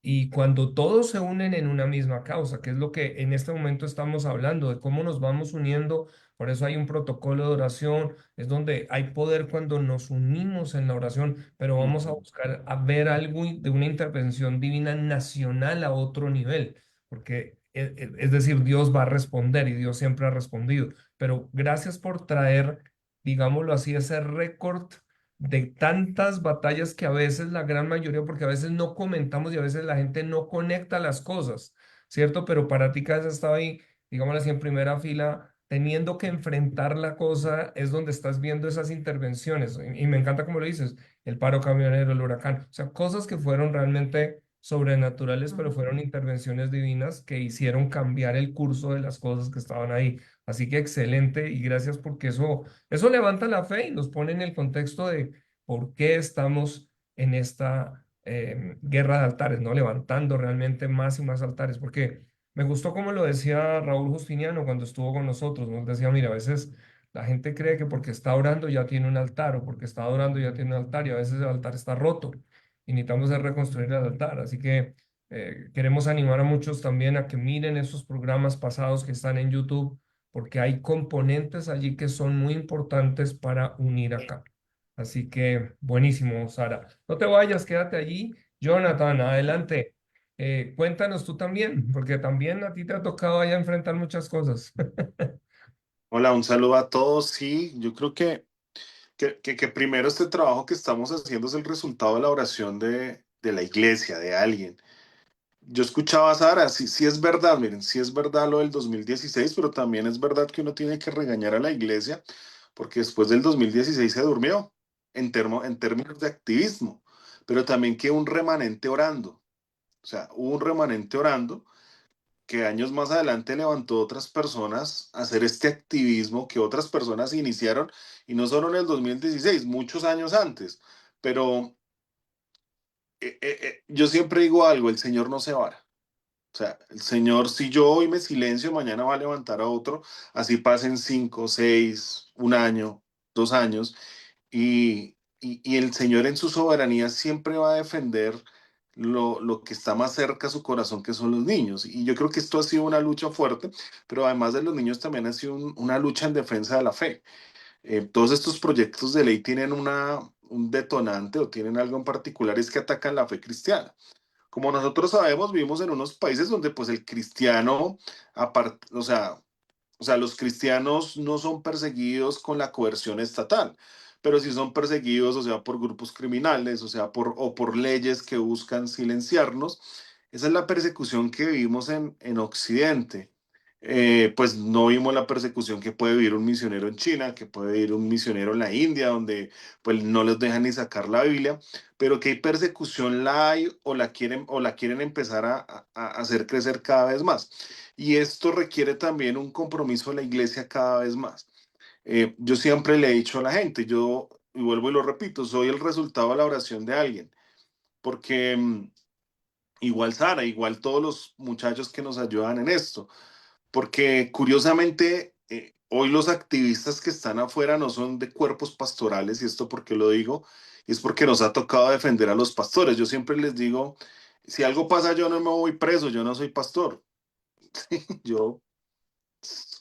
Y cuando todos se unen en una misma causa, que es lo que en este momento estamos hablando, de cómo nos vamos uniendo, por eso hay un protocolo de oración, es donde hay poder cuando nos unimos en la oración, pero vamos a buscar a ver algo de una intervención divina nacional a otro nivel, porque es decir, Dios va a responder y Dios siempre ha respondido, pero gracias por traer, digámoslo así, ese récord de tantas batallas que a veces la gran mayoría, porque a veces no comentamos y a veces la gente no conecta las cosas, ¿cierto? Pero para ti que has estado ahí, digámoslo así, en primera fila, teniendo que enfrentar la cosa, es donde estás viendo esas intervenciones. Y me encanta como lo dices, el paro camionero, el huracán, o sea, cosas que fueron realmente sobrenaturales, pero fueron intervenciones divinas que hicieron cambiar el curso de las cosas que estaban ahí. Así que excelente y gracias porque eso levanta la fe y nos pone en el contexto de por qué estamos en esta guerra de altares, ¿no? Levantando realmente más y más altares, porque me gustó como lo decía Raúl Justiniano cuando estuvo con nosotros, nos decía, mira, a veces la gente cree que porque está orando ya tiene un altar o porque está adorando ya tiene un altar y a veces el altar está roto y necesitamos reconstruir el altar. Así que queremos animar a muchos también a que miren esos programas pasados que están en YouTube porque hay componentes allí que son muy importantes para unir acá. Así que buenísimo, Sara. No te vayas, quédate allí. Jonathan, adelante. Cuéntanos tú también, porque también a ti te ha tocado allá enfrentar muchas cosas. Hola, un saludo a todos. Sí, yo creo que primero este trabajo que estamos haciendo es el resultado de la oración de la iglesia, de alguien. Yo escuchaba a Sara, sí, sí es verdad, miren, sí es verdad lo del 2016, pero también es verdad que uno tiene que regañar a la iglesia, porque después del 2016 se durmió en términos de activismo, pero también que un remanente orando, o sea, hubo un remanente orando que años más adelante levantó otras personas a hacer este activismo que otras personas iniciaron, y no solo en el 2016, muchos años antes, pero yo siempre digo algo, el Señor no se vara. O sea, el Señor, si yo hoy me silencio, mañana va a levantar a otro, así pasen 5, 6, un año, 2 años, y el Señor en su soberanía siempre va a defender lo que está más cerca a su corazón, que son los niños. Y yo creo que esto ha sido una lucha fuerte, pero además de los niños también ha sido una lucha en defensa de la fe. Todos estos proyectos de ley tienen un detonante o tienen algo en particular, es que atacan la fe cristiana. Como nosotros sabemos, vivimos en unos países donde pues el cristiano, o sea, los cristianos no son perseguidos con la coerción estatal, pero sí son perseguidos, o sea, por grupos criminales, o sea, por leyes que buscan silenciarnos. Esa es la persecución que vivimos en Occidente. Pues no vimos la persecución que puede vivir un misionero en China, que puede vivir un misionero en la India, donde pues no les dejan ni sacar la Biblia, pero que hay persecución la hay o la quieren empezar a hacer crecer cada vez más. Y esto requiere también un compromiso de la iglesia cada vez más. Yo siempre le he dicho a la gente, y vuelvo y lo repito, soy el resultado de la oración de alguien, porque igual Sara, igual todos los muchachos que nos ayudan en esto, porque curiosamente hoy los activistas que están afuera no son de cuerpos pastorales, y esto porque lo digo, y es porque nos ha tocado defender a los pastores. Yo siempre les digo, si algo pasa yo no me voy preso, yo no soy pastor. Yo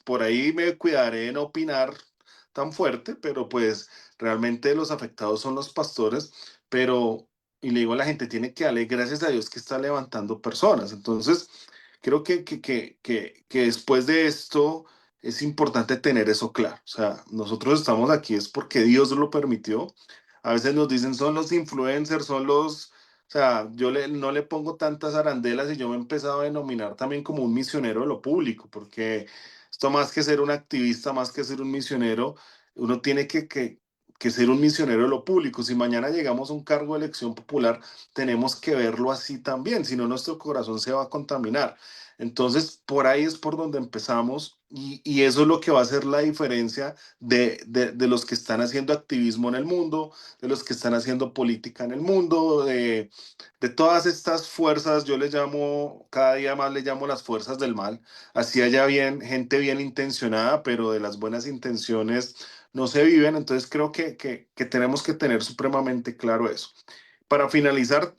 por ahí me cuidaré en opinar tan fuerte, pero pues realmente los afectados son los pastores, pero, y le digo a la gente, tiene que darle gracias a Dios que está levantando personas. Entonces, creo que después de esto es importante tener eso claro. O sea, nosotros estamos aquí es porque Dios lo permitió. A veces nos dicen son los influencers, o sea, no le pongo tantas arandelas, y yo me he empezado a denominar también como un misionero de lo público, porque esto más que ser un activista, más que ser un misionero, uno tiene que ser un misionero de lo público. Si mañana llegamos a un cargo de elección popular, tenemos que verlo así también, si no nuestro corazón se va a contaminar. Entonces, por ahí es por donde empezamos, y eso es lo que va a hacer la diferencia de los que están haciendo activismo en el mundo, de los que están haciendo política en el mundo, de todas estas fuerzas. Yo les llamo, cada día más les llamo las fuerzas del mal. Así haya gente bien intencionada, pero de las buenas intenciones no se viven. Entonces creo que tenemos que tener supremamente claro eso. Para finalizar,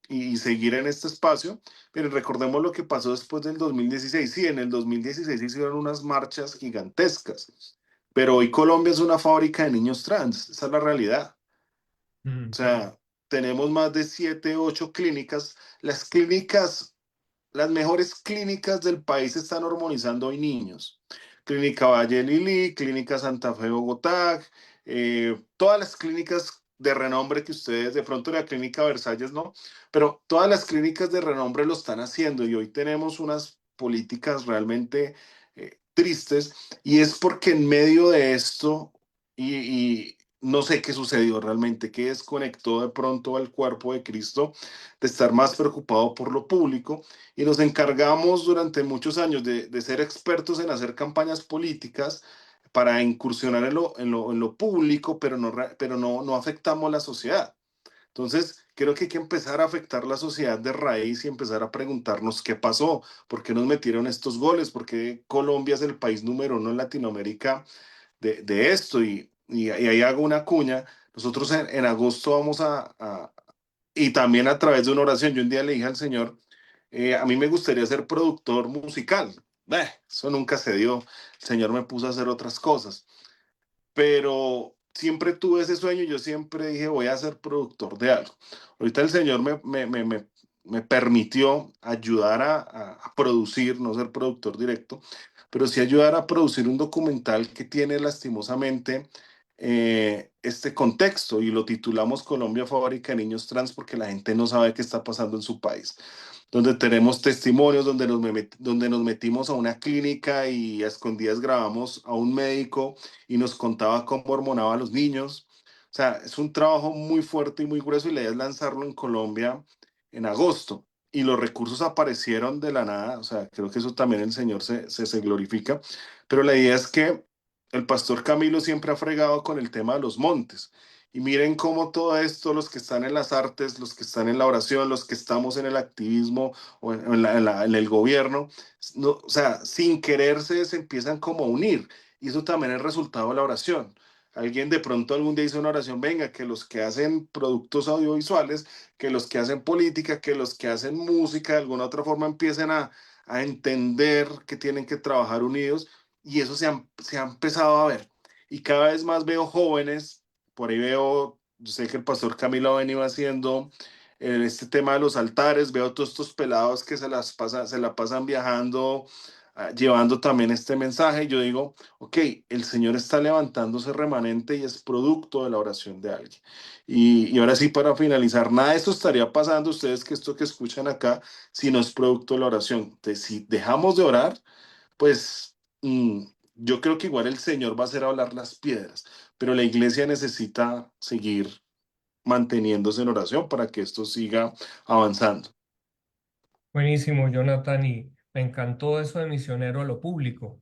y seguir en este espacio. Pero recordemos lo que pasó después del 2016. Sí, en el 2016 se hicieron unas marchas gigantescas, pero hoy Colombia es una fábrica de niños trans, esa es la realidad. O Ujú. sea, tenemos más de 7, 8 clínicas. Las clínicas, las mejores clínicas del país están hormonizando hoy niños. Clínica Valle Lili, Clínica Santa Fe Bogotá, todas las clínicas de renombre que ustedes, de pronto la Clínica Versalles no, pero todas las clínicas de renombre lo están haciendo y hoy tenemos unas políticas realmente tristes y es porque en medio de esto y no sé qué sucedió realmente, qué desconectó de pronto al cuerpo de Cristo de estar más preocupado por lo público y nos encargamos durante muchos años de ser expertos en hacer campañas políticas para incursionar en lo público, pero no afectamos la sociedad. Entonces, creo que hay que empezar a afectar la sociedad de raíz y empezar a preguntarnos qué pasó, por qué nos metieron estos goles, por qué Colombia es el país número uno en Latinoamérica de esto. Y ahí hago una cuña. Nosotros en agosto vamos y también a través de una oración, yo un día le dije al Señor, a mí me gustaría ser productor musical. Eso nunca se dio. El Señor me puso a hacer otras cosas. Pero siempre tuve ese sueño. Yo siempre dije, voy a ser productor de algo. Ahorita el Señor me permitió ayudar a producir, no ser productor directo, pero sí ayudar a producir un documental que tiene lastimosamente este contexto y lo titulamos Colombia Fábrica de Niños Trans porque la gente no sabe qué está pasando en su país, donde tenemos testimonios, donde nos metimos a una clínica y a escondidas grabamos a un médico y nos contaba cómo hormonaba a los niños. O sea, es un trabajo muy fuerte y muy grueso y la idea es lanzarlo en Colombia en agosto. Y los recursos aparecieron de la nada, o sea, creo que eso también el Señor se glorifica, pero la idea es que el pastor Camilo siempre ha fregado con el tema de los montes. Y miren cómo todo esto, los que están en las artes, los que están en la oración, los que estamos en el activismo o en el gobierno, no, o sea, sin quererse se empiezan como a unir. Y eso también es resultado de la oración. Alguien de pronto algún día hizo una oración, venga, que los que hacen productos audiovisuales, que los que hacen política, que los que hacen música, de alguna otra forma empiecen a entender que tienen que trabajar unidos. Y eso se ha empezado a ver. Y cada vez más veo jóvenes por ahí veo, yo sé que el pastor Camilo ha venido haciendo este tema de los altares, veo todos estos pelados que se la pasan viajando, llevando también este mensaje. Yo digo, ok, el Señor está levantando ese remanente y es producto de la oración de alguien. Y ahora sí, para finalizar, nada de esto estaría pasando ustedes que esto que escuchan acá si no es producto de la oración. Entonces, si dejamos de orar, pues yo creo que igual el Señor va a hacer hablar las piedras, pero la iglesia necesita seguir manteniéndose en oración para que esto siga avanzando. Buenísimo, Jonathan, y me encantó eso de misionero a lo público.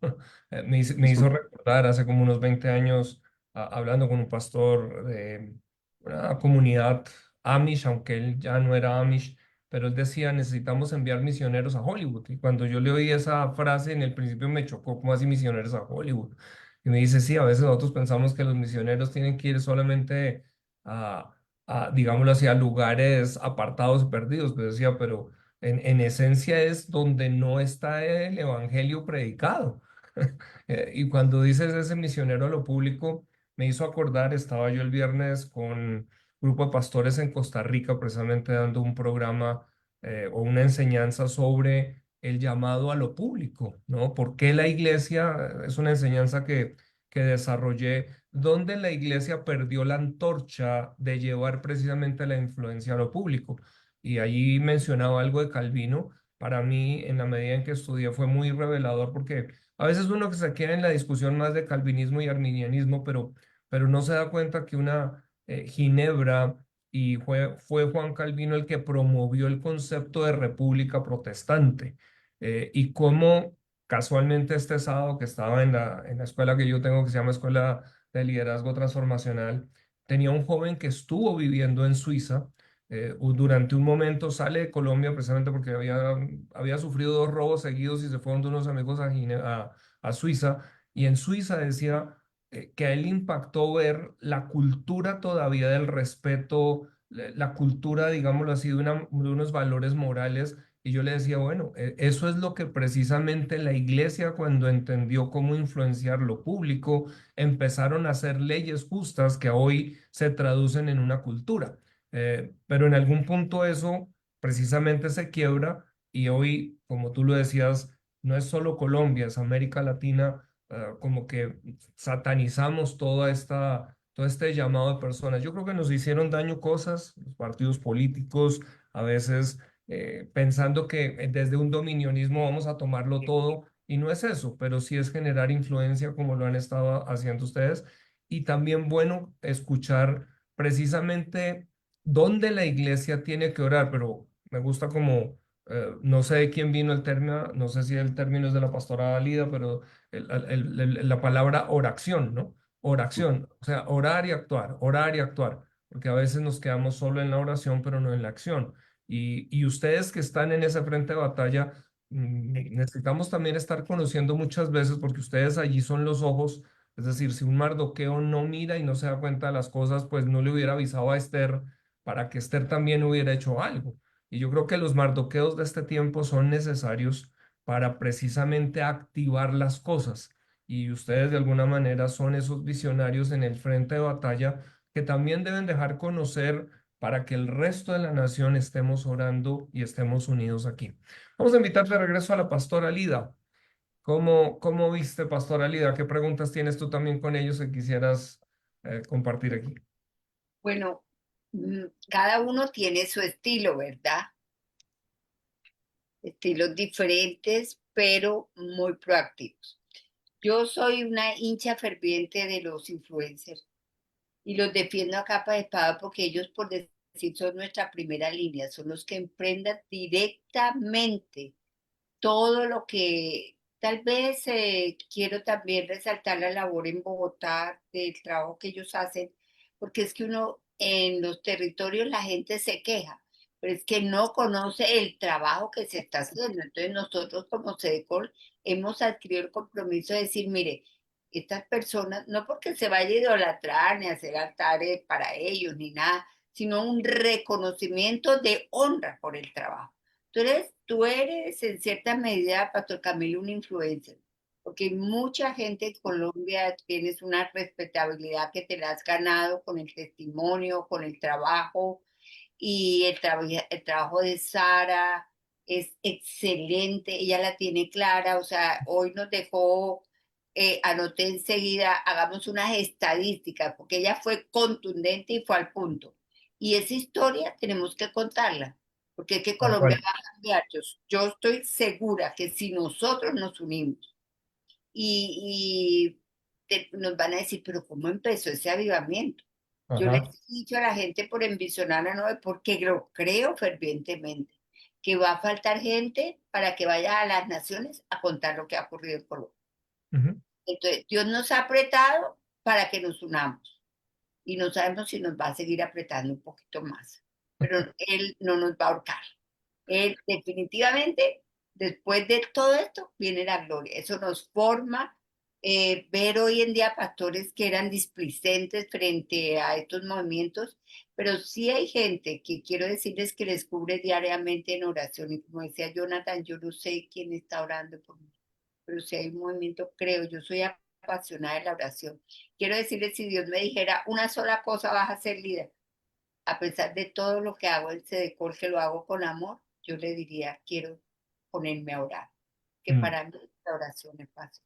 Me hizo recordar hace como unos 20 años hablando con un pastor de una comunidad Amish, aunque él ya no era Amish, pero él decía, necesitamos enviar misioneros a Hollywood. Y cuando yo le oí esa frase, en el principio me chocó, ¿cómo así misioneros a Hollywood? Y me dice, sí, a veces nosotros pensamos que los misioneros tienen que ir solamente digámoslo así, a lugares apartados y perdidos. Pero decía, pero en esencia es donde no está el evangelio predicado. Y cuando dices ese misionero a lo público, me hizo acordar, estaba yo el viernes con un grupo de pastores en Costa Rica, precisamente dando un programa o una enseñanza sobre el llamado a lo público, ¿no? ¿Por qué la iglesia? Es una enseñanza que desarrollé, donde la iglesia perdió la antorcha de llevar precisamente la influencia a lo público. Y allí mencionaba algo de Calvino. Para mí, en la medida en que estudié, fue muy revelador porque a veces uno que se queda en la discusión más de calvinismo y arminianismo, pero no se da cuenta que una Ginebra y fue Juan Calvino el que promovió el concepto de república protestante. Y cómo casualmente este sábado que estaba en la escuela que yo tengo, que se llama Escuela de Liderazgo Transformacional, tenía un joven que estuvo viviendo en Suiza. Durante un momento sale de Colombia precisamente porque había sufrido 2 robos seguidos y se fueron de unos amigos a Suiza. Y en Suiza decía que a él le impactó ver la cultura todavía del respeto la cultura, digámoslo así, de unos valores morales. Y yo le decía, bueno, eso es lo que precisamente la iglesia, cuando entendió cómo influenciar lo público, empezaron a hacer leyes justas que hoy se traducen en una cultura. Pero en algún punto eso precisamente se quiebra y hoy, como tú lo decías, no es solo Colombia, es América Latina, como que satanizamos todo este llamado de personas. Yo creo que nos hicieron daño cosas, los partidos políticos, a veces pensando que desde un dominionismo vamos a tomarlo todo, y no es eso, pero sí es generar influencia como lo han estado haciendo ustedes. Y también bueno escuchar precisamente dónde la iglesia tiene que orar, pero me gusta como, no sé de quién vino el término, no sé si el término es de la pastora Lida, pero la palabra oración, ¿no? Oración, o sea, orar y actuar, porque a veces nos quedamos solo en la oración, pero no en la acción. Y ustedes que están en ese frente de batalla, necesitamos también estar conociendo muchas veces, porque ustedes allí son los ojos. Es decir, si un Mardoqueo no mira y no se da cuenta de las cosas, pues no le hubiera avisado a Esther para que Esther también hubiera hecho algo. Y yo creo que los Mardoqueos de este tiempo son necesarios para precisamente activar las cosas. Y ustedes de alguna manera son esos visionarios en el frente de batalla que también deben dejar conocer para que el resto de la nación estemos orando y estemos unidos aquí. Vamos a invitar de regreso a la pastora Lida. ¿Cómo viste, pastora Lida? ¿Qué preguntas tienes tú también con ellos que quisieras compartir aquí? Bueno, cada uno tiene su estilo, ¿verdad? Estilos diferentes, pero muy proactivos. Yo soy una hincha ferviente de los influencers y los defiendo a capa de espada porque ellos, por decir, son nuestra primera línea, son los que emprendan directamente todo lo que tal vez quiero también resaltar la labor en Bogotá del trabajo que ellos hacen, porque es que uno en los territorios la gente se queja, pero es que no conoce el trabajo que se está haciendo. Entonces nosotros como SEDECOL hemos adquirido el compromiso de decir, mire, estas personas, no porque se vaya a idolatrar ni hacer altares para ellos ni nada, sino un reconocimiento de honra por el trabajo. Tú eres en cierta medida, Pastor Camilo, un influencer, porque mucha gente en Colombia tienes una respetabilidad que te la has ganado con el testimonio, con el trabajo, y el trabajo de Sara es excelente, ella la tiene clara, o sea, hoy nos dejó, anoté enseguida, hagamos unas estadísticas, porque ella fue contundente y fue al punto. Y esa historia tenemos que contarla, porque es que Tal Colombia cual. va a cambiar. Yo estoy segura que si nosotros nos unimos nos van a decir, pero ¿cómo empezó ese avivamiento? Yo les Ajá. he dicho a la gente por envisionar a Noé, porque lo creo fervientemente, que va a faltar gente para que vaya a las naciones a contar lo que ha ocurrido en Colombia. Ujú. Entonces, Dios nos ha apretado para que nos unamos y no sabemos si nos va a seguir apretando un poquito más, pero Él no nos va a ahorcar. Él definitivamente, después de todo esto, viene la gloria. Eso nos forma. Ver hoy en día pastores que eran displicentes frente a estos movimientos, pero sí hay gente que quiero decirles que les cubre diariamente en oración. Y como decía Jonathan, yo no sé quién está orando por mí, pero si hay un movimiento, creo, yo soy apasionada de la oración. Quiero decirles, si Dios me dijera una sola cosa vas a ser líder, a pesar de todo lo que hago en Sedecol, que lo hago con amor, yo le diría, quiero ponerme a orar, que Mm. para mí la oración es fácil.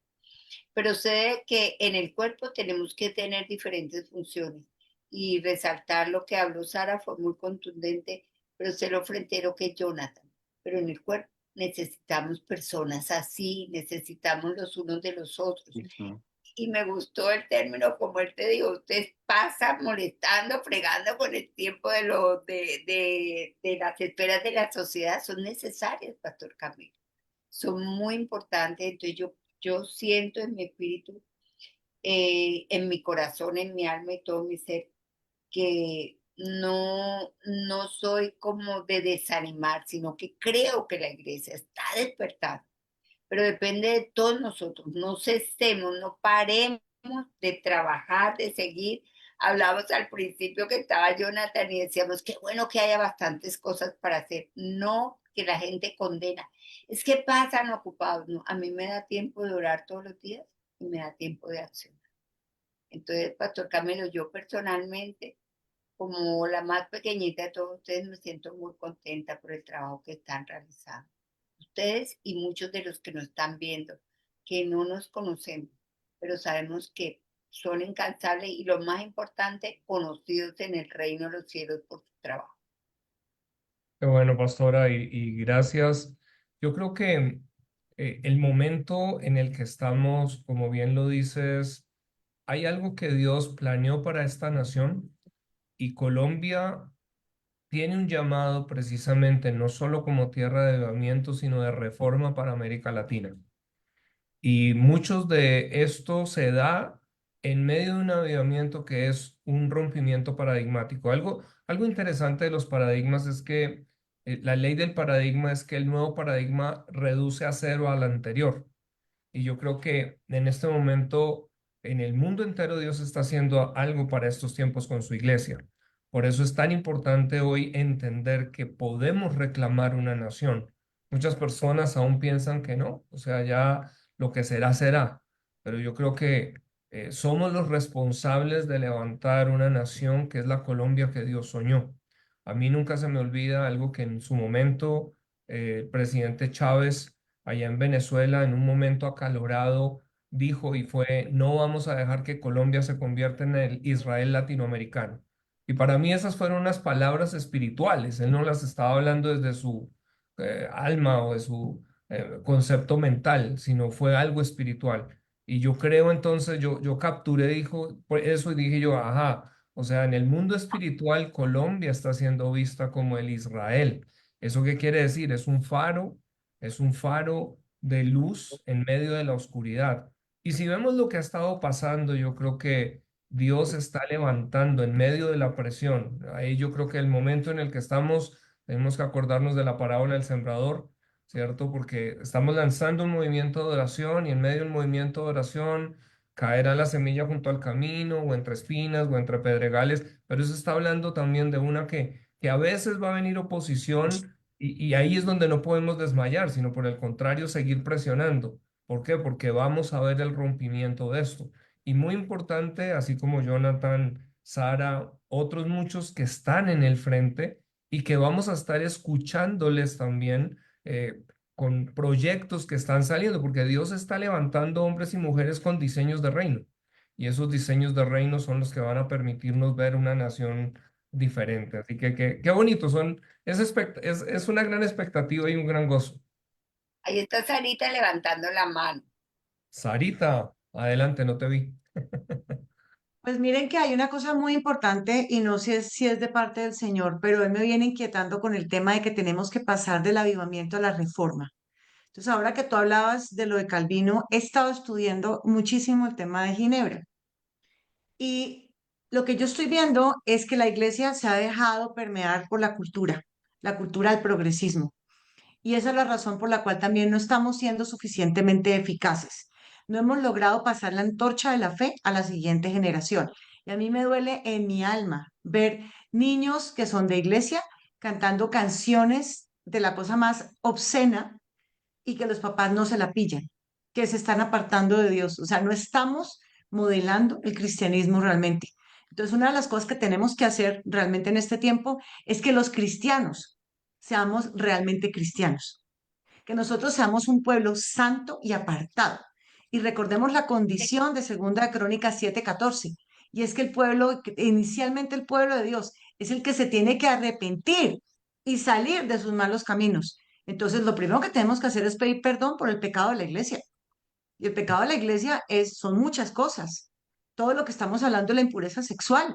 Pero sé que en el cuerpo tenemos que tener diferentes funciones y resaltar lo que habló Sara fue muy contundente, pero sé lo frentero que es Jonathan. Pero en el cuerpo necesitamos personas así, necesitamos los unos de los otros. Ujú. Y me gustó el término, como él te dijo, usted pasa molestando, fregando con el tiempo de las esferas de la sociedad, son necesarias, Pastor Camilo, son muy importantes. Entonces yo siento en mi espíritu, en mi corazón, en mi alma y todo mi ser, que no soy como de desanimar, sino que creo que la iglesia está despertando, pero depende de todos nosotros. No cesemos, no paremos de trabajar, de seguir, Hablamos al principio que estaba Jonathan y decíamos que bueno que haya bastantes cosas para hacer, no que la gente condena. Es que pasan ocupados, no, a mí me da tiempo de orar todos los días y me da tiempo de accionar. Entonces, Pastor Camilo, yo personalmente, como la más pequeñita de todos ustedes, me siento muy contenta por el trabajo que están realizando. Ustedes y muchos de los que nos están viendo, que no nos conocemos, pero sabemos que son incansables y lo más importante, conocidos en el reino de los cielos por su trabajo. Qué bueno, pastora, y gracias. Yo creo que el momento en el que estamos, como bien lo dices, hay algo que Dios planeó para esta nación y Colombia tiene un llamado precisamente no solo como tierra de avivamiento, sino de reforma para América Latina. Y muchos de esto se da en medio de un avivamiento que es un rompimiento paradigmático. Algo interesante de los paradigmas es que la ley del paradigma es que el nuevo paradigma reduce a cero al anterior. Y yo creo que en este momento, en el mundo entero, Dios está haciendo algo para estos tiempos con su iglesia. Por eso es tan importante hoy entender que podemos reclamar una nación. Muchas personas aún piensan que no, o sea, ya lo que será, será. Pero yo creo que somos los responsables de levantar una nación que es la Colombia que Dios soñó. A mí nunca se me olvida algo que en su momento el presidente Chávez allá en Venezuela, en un momento acalorado, dijo y fue, no vamos a dejar que Colombia se convierta en el Israel latinoamericano. Y para mí esas fueron unas palabras espirituales, él no las estaba hablando desde su alma o de su concepto mental, sino fue algo espiritual. Y yo creo entonces, yo capturé dijo, eso y dije yo, ajá, o sea, en el mundo espiritual Colombia está siendo vista como el Israel. ¿Eso qué quiere decir? Es un faro de luz en medio de la oscuridad. Y si vemos lo que ha estado pasando, yo creo que Dios está levantando en medio de la presión. Ahí yo creo que el momento en el que estamos, tenemos que acordarnos de la parábola del sembrador, ¿cierto? Porque estamos lanzando un movimiento de oración y en medio del movimiento de oración caerá la semilla junto al camino o entre espinas o entre pedregales, pero eso está hablando también de una que a veces va a venir oposición y ahí es donde no podemos desmayar, sino por el contrario, seguir presionando. ¿Por qué? Porque vamos a ver el rompimiento de esto. Y muy importante, así como Jonathan, Sara, otros muchos que están en el frente y que vamos a estar escuchándoles también con proyectos que están saliendo, porque Dios está levantando hombres y mujeres con diseños de reino. Y esos diseños de reino son los que van a permitirnos ver una nación diferente. Así que qué bonito, es una gran expectativa y un gran gozo. Ahí está Sarita levantando la mano. Sarita, adelante, no te vi. Pues miren que hay una cosa muy importante y no sé si es de parte del Señor, pero Él me viene inquietando con el tema de que tenemos que pasar del avivamiento a la reforma. Entonces, ahora que tú hablabas de lo de Calvino, he estado estudiando muchísimo el tema de Ginebra y lo que yo estoy viendo es que la iglesia se ha dejado permear por la cultura del progresismo. Y esa es la razón por la cual también no estamos siendo suficientemente eficaces. No hemos logrado pasar la antorcha de la fe a la siguiente generación. Y a mí me duele en mi alma ver niños que son de iglesia cantando canciones de la cosa más obscena y que los papás no se la pillan, que se están apartando de Dios. O sea, no estamos modelando el cristianismo realmente. Entonces, una de las cosas que tenemos que hacer realmente en este tiempo es que los cristianos seamos realmente cristianos, que nosotros seamos un pueblo santo y apartado. Y recordemos la condición de Segunda de Crónicas 7:14, y es que el pueblo, inicialmente el pueblo de Dios, es el que se tiene que arrepentir y salir de sus malos caminos. Entonces, lo primero que tenemos que hacer es pedir perdón por el pecado de la iglesia. Y el pecado de la iglesia son muchas cosas. Todo lo que estamos hablando de la impureza sexual,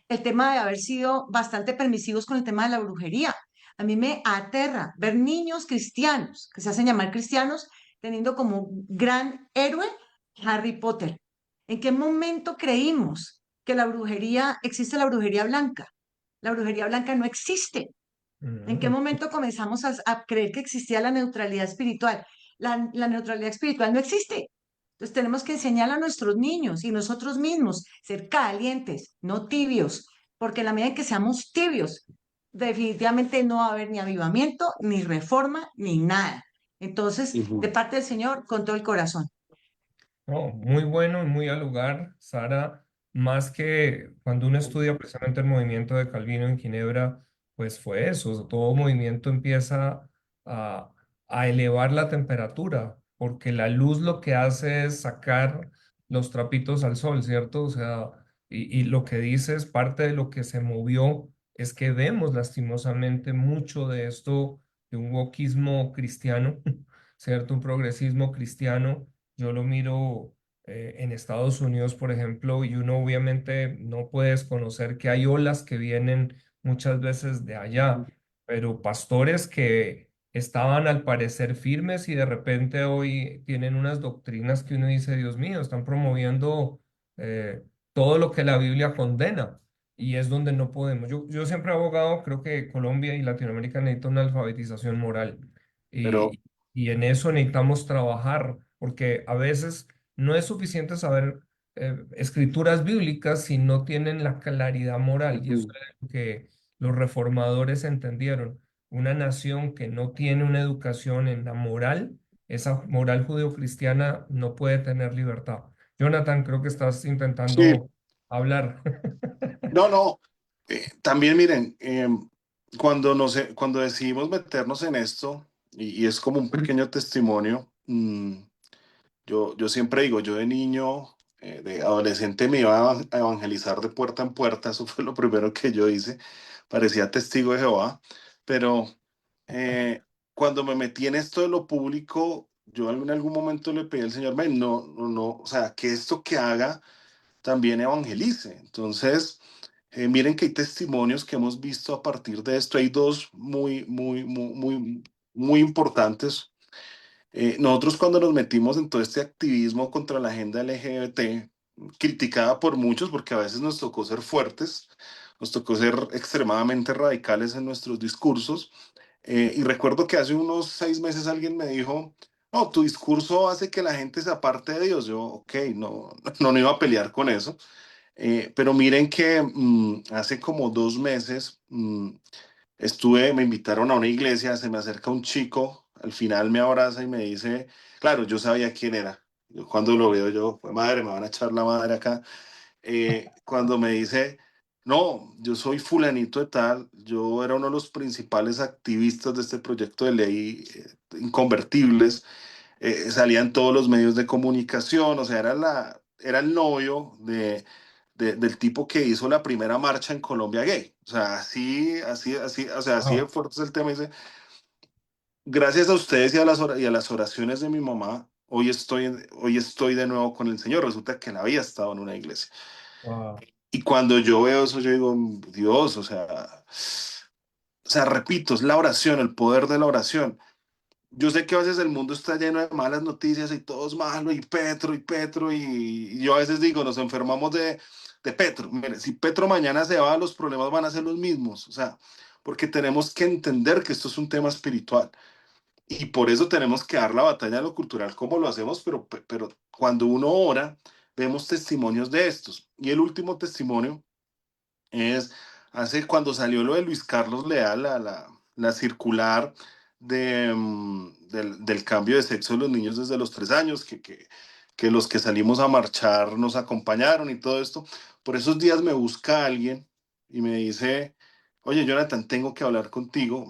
el tema de haber sido bastante permisivos con el tema de la brujería. A mí me aterra ver niños cristianos, que se hacen llamar cristianos, teniendo como gran héroe Harry Potter. ¿En qué momento creímos que la brujería, existe la brujería blanca? La brujería blanca no existe. ¿En qué Mm. momento comenzamos a creer que existía la neutralidad espiritual? La neutralidad espiritual no existe. Entonces tenemos que enseñar a nuestros niños y nosotros mismos ser calientes, no tibios, porque en la medida en que seamos tibios, definitivamente no va a haber ni avivamiento, ni reforma, ni nada. Entonces, de Ujú. parte del Señor, con todo el corazón. No, muy bueno y muy al lugar, Sara. Más que cuando uno estudia precisamente el movimiento de Calvino en Ginebra, pues fue eso. O sea, todo movimiento empieza a, a elevar la temperatura, porque la luz lo que hace es sacar los trapitos al sol, ¿cierto? O sea, y lo que dice es parte de lo que se movió, es que vemos lastimosamente mucho de esto, de un wokismo cristiano, ¿cierto? Un progresismo cristiano. Yo lo miro en Estados Unidos, por ejemplo, y uno obviamente no puede desconocer que hay olas que vienen muchas veces de allá, pero pastores que estaban al parecer firmes y de repente hoy tienen unas doctrinas que uno dice, Dios mío, están promoviendo eh, todo lo que la Biblia condena. Y es donde no podemos. Yo siempre he abogado, creo que Colombia y Latinoamérica necesitan una alfabetización moral. Pero, Y en eso necesitamos trabajar, porque a veces no es suficiente saber escrituras bíblicas si no tienen la claridad moral. Y eso ujú. es lo que los reformadores entendieron. Una nación que no tiene una educación en la moral, esa moral judeocristiana no puede tener libertad. Jonathan, creo que estás Sí, intentando hablar. no, no. También miren, cuando decidimos meternos en esto, y es como un pequeño testimonio, yo siempre digo, yo de niño, de adolescente me iba a evangelizar de puerta en puerta, eso fue lo primero que yo hice, parecía testigo de Jehová, pero eh, cuando me metí en esto de lo público, yo en algún momento le pedí al Señor, "Men, no, no, no, o sea, que esto que haga también evangelice". Entonces, miren que hay testimonios que hemos visto a partir de esto, hay dos muy importantes. Nosotros cuando nos metimos en todo este activismo contra la agenda LGBT, criticada por muchos porque a veces nos tocó ser fuertes, nos tocó ser extremadamente radicales en nuestros discursos. Y recuerdo que hace unos 6 meses alguien me dijo, no, tu discurso hace que la gente se aparte de Dios. Yo, ok, no, no iba a pelear con eso. Pero miren que hace como 2 meses me invitaron a una iglesia, se me acerca un chico, al final me abraza y me dice, claro, yo sabía quién era. Yo cuando lo veo, yo, "Pues, madre, me van a echar la madre acá". Cuando me dice, no, yo soy fulanito de tal, yo era uno de los principales activistas de este proyecto de ley, Inconvertibles, salía en todos los medios de comunicación, o sea, era el novio del tipo que hizo la primera marcha en Colombia gay. O sea, o sea, así de Wow. fuerte es el tema. Dice, gracias a ustedes y a las oraciones de mi mamá, hoy estoy de nuevo con el Señor. Resulta que él había estado en una iglesia. Wow. Y cuando yo veo eso, yo digo, Dios, o sea, repito, es la oración, el poder de la oración. Yo sé que a veces el mundo está lleno de malas noticias y todo es malo, y Petro, y yo a veces digo, nos enfermamos de Petro. Mire, si Petro mañana se va, los problemas van a ser los mismos, o sea, porque tenemos que entender que esto es un tema espiritual y por eso tenemos que dar la batalla a lo cultural como lo hacemos, pero cuando uno ora, vemos testimonios de estos. Y el último testimonio es cuando salió lo de Luis Carlos Leal, la circular del cambio de sexo de los niños desde los 3 años, que los que salimos a marchar nos acompañaron y todo esto. Por esos días me busca alguien y me dice, oye, Jonathan, tengo que hablar contigo.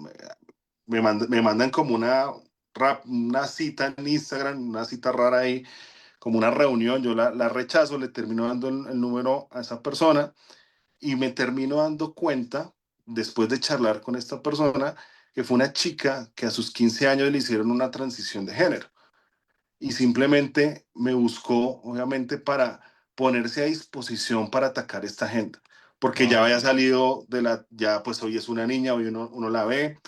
Me mandan como una cita en Instagram, una cita rara ahí, como una reunión. Yo la rechazo, le termino dando el número a esa persona y me termino dando cuenta, después de charlar con esta persona, que fue una chica que a sus 15 años le hicieron una transición de género y simplemente me buscó, obviamente, para ponerse a disposición para atacar esta agenda, porque ya Wow. había salido ya pues hoy es una niña, hoy uno la ve,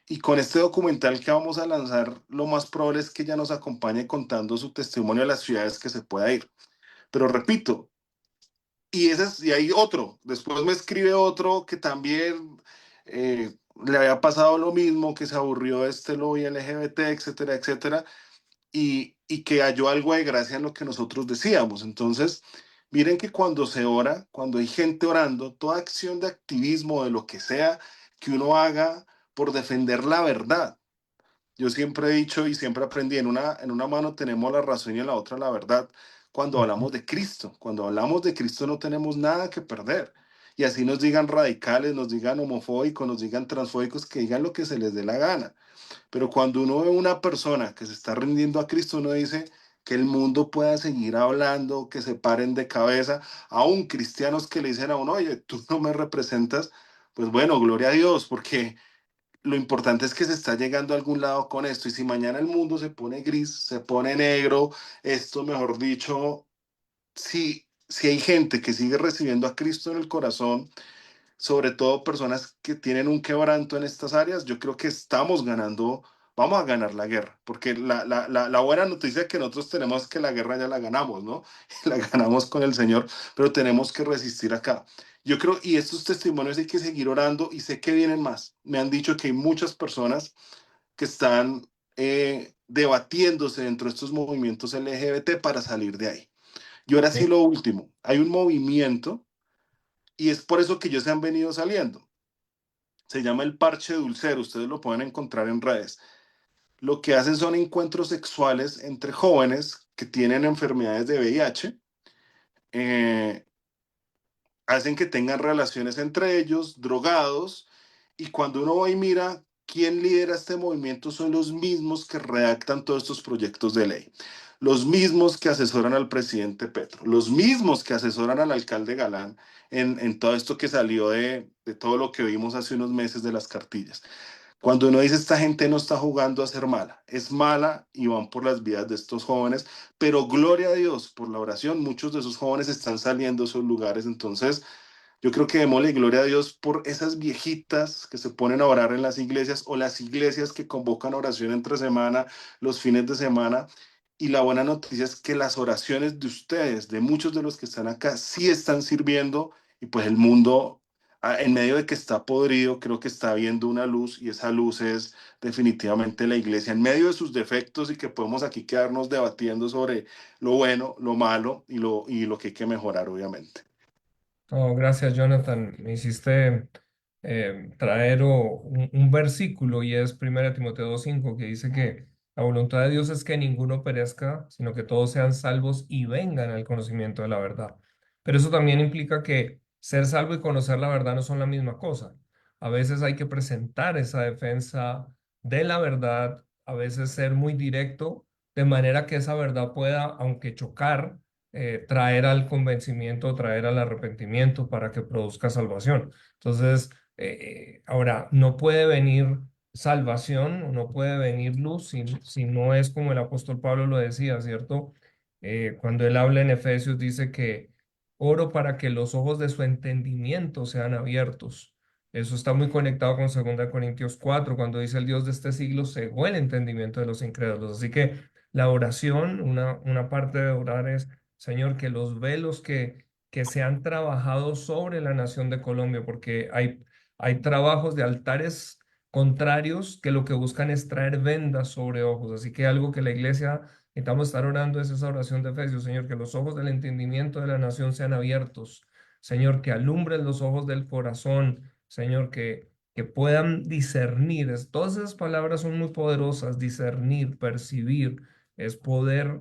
y con este documental que vamos a lanzar, lo más probable es que ella nos acompañe contando su testimonio a las ciudades que se pueda ir. Pero repito, y hay otro, después me escribe otro que también le había pasado lo mismo, que se aburrió de este lobby LGBT, etcétera, etcétera. y que halló algo de gracia en lo que nosotros decíamos. Entonces, miren que cuando se ora, cuando hay gente orando, toda acción de activismo, de lo que sea que uno haga por defender la verdad. Yo siempre he dicho y siempre aprendí, en una mano tenemos la razón y en la otra la verdad. Cuando hablamos de Cristo no tenemos nada que perder. Y así nos digan radicales, nos digan homofóbicos, nos digan transfóbicos, que digan lo que se les dé la gana. Pero cuando uno ve una persona que se está rindiendo a Cristo, uno dice que el mundo pueda seguir hablando, que se paren de cabeza, aún cristianos que le dicen a uno, oye, tú no me representas, pues bueno, gloria a Dios, porque lo importante es que se está llegando a algún lado con esto. Y si mañana el mundo se pone gris, se pone negro, esto, mejor dicho, si hay gente que sigue recibiendo a Cristo en el corazón, sobre todo personas que tienen un quebranto en estas áreas, yo creo que estamos ganando, vamos a ganar la guerra, porque la buena noticia que nosotros tenemos es que la guerra ya la ganamos, ¿no? La ganamos con el Señor, pero tenemos que resistir acá. Yo creo, y estos testimonios hay que seguir orando y sé que vienen más. Me han dicho que hay muchas personas que están debatiéndose dentro de estos movimientos LGBT para salir de ahí. Y ahora sí Sí, lo último, hay un movimiento y es por eso que ellos se han venido saliendo. Se llama el parche dulcero, ustedes lo pueden encontrar en redes. Lo que hacen son encuentros sexuales entre jóvenes que tienen enfermedades de VIH, eh, hacen que tengan relaciones entre ellos, drogados, y cuando uno va y mira quién lidera este movimiento son los mismos que redactan todos estos proyectos de ley, los mismos que asesoran al presidente Petro, los mismos que asesoran al alcalde Galán en todo esto que salió de todo lo que vimos hace unos meses de las cartillas. Cuando uno dice esta gente no está jugando a ser mala, es mala y van por las vidas de estos jóvenes, pero gloria a Dios por la oración, muchos de esos jóvenes están saliendo de esos lugares, entonces yo creo que démosle gloria a Dios por esas viejitas que se ponen a orar en las iglesias o las iglesias que convocan oración entre semana, los fines de semana. Y la buena noticia es que las oraciones de ustedes, de muchos de los que están acá, sí están sirviendo y pues el mundo, en medio de que está podrido, creo que está viendo una luz y esa luz es definitivamente la iglesia, en medio de sus defectos y que podemos aquí quedarnos debatiendo sobre lo bueno, lo malo y lo que hay que mejorar, obviamente. oh, gracias, Jonathan. Me hiciste traer un versículo y es 1 Timoteo 2:5 que dice que la voluntad de Dios es que ninguno perezca, sino que todos sean salvos y vengan al conocimiento de la verdad. Pero eso también implica que ser salvo y conocer la verdad no son la misma cosa. A veces hay que presentar esa defensa de la verdad, a veces ser muy directo, de manera que esa verdad pueda, aunque chocar, traer al convencimiento, traer al arrepentimiento para que produzca salvación. Entonces, ahora, no puede venir salvación, o no puede venir luz si no es como el apóstol Pablo lo decía, ¿cierto? Cuando él habla en Efesios, dice que oro para que los ojos de su entendimiento sean abiertos. Eso está muy conectado con 2 Corintios 4, cuando dice el Dios de este siglo cegó el entendimiento de los incrédulos. Así que la oración, una parte de orar es Señor, que los velos que se han trabajado sobre la nación de Colombia, porque hay trabajos de altares contrarios que lo que buscan es traer vendas sobre ojos. Así que algo que la iglesia necesitamos estar orando es esa oración de Efesios, Señor, que los ojos del entendimiento de la nación sean abiertos. Señor, que alumbren los ojos del corazón. Señor, que puedan discernir. Todas esas palabras son muy poderosas. Discernir, percibir, es poder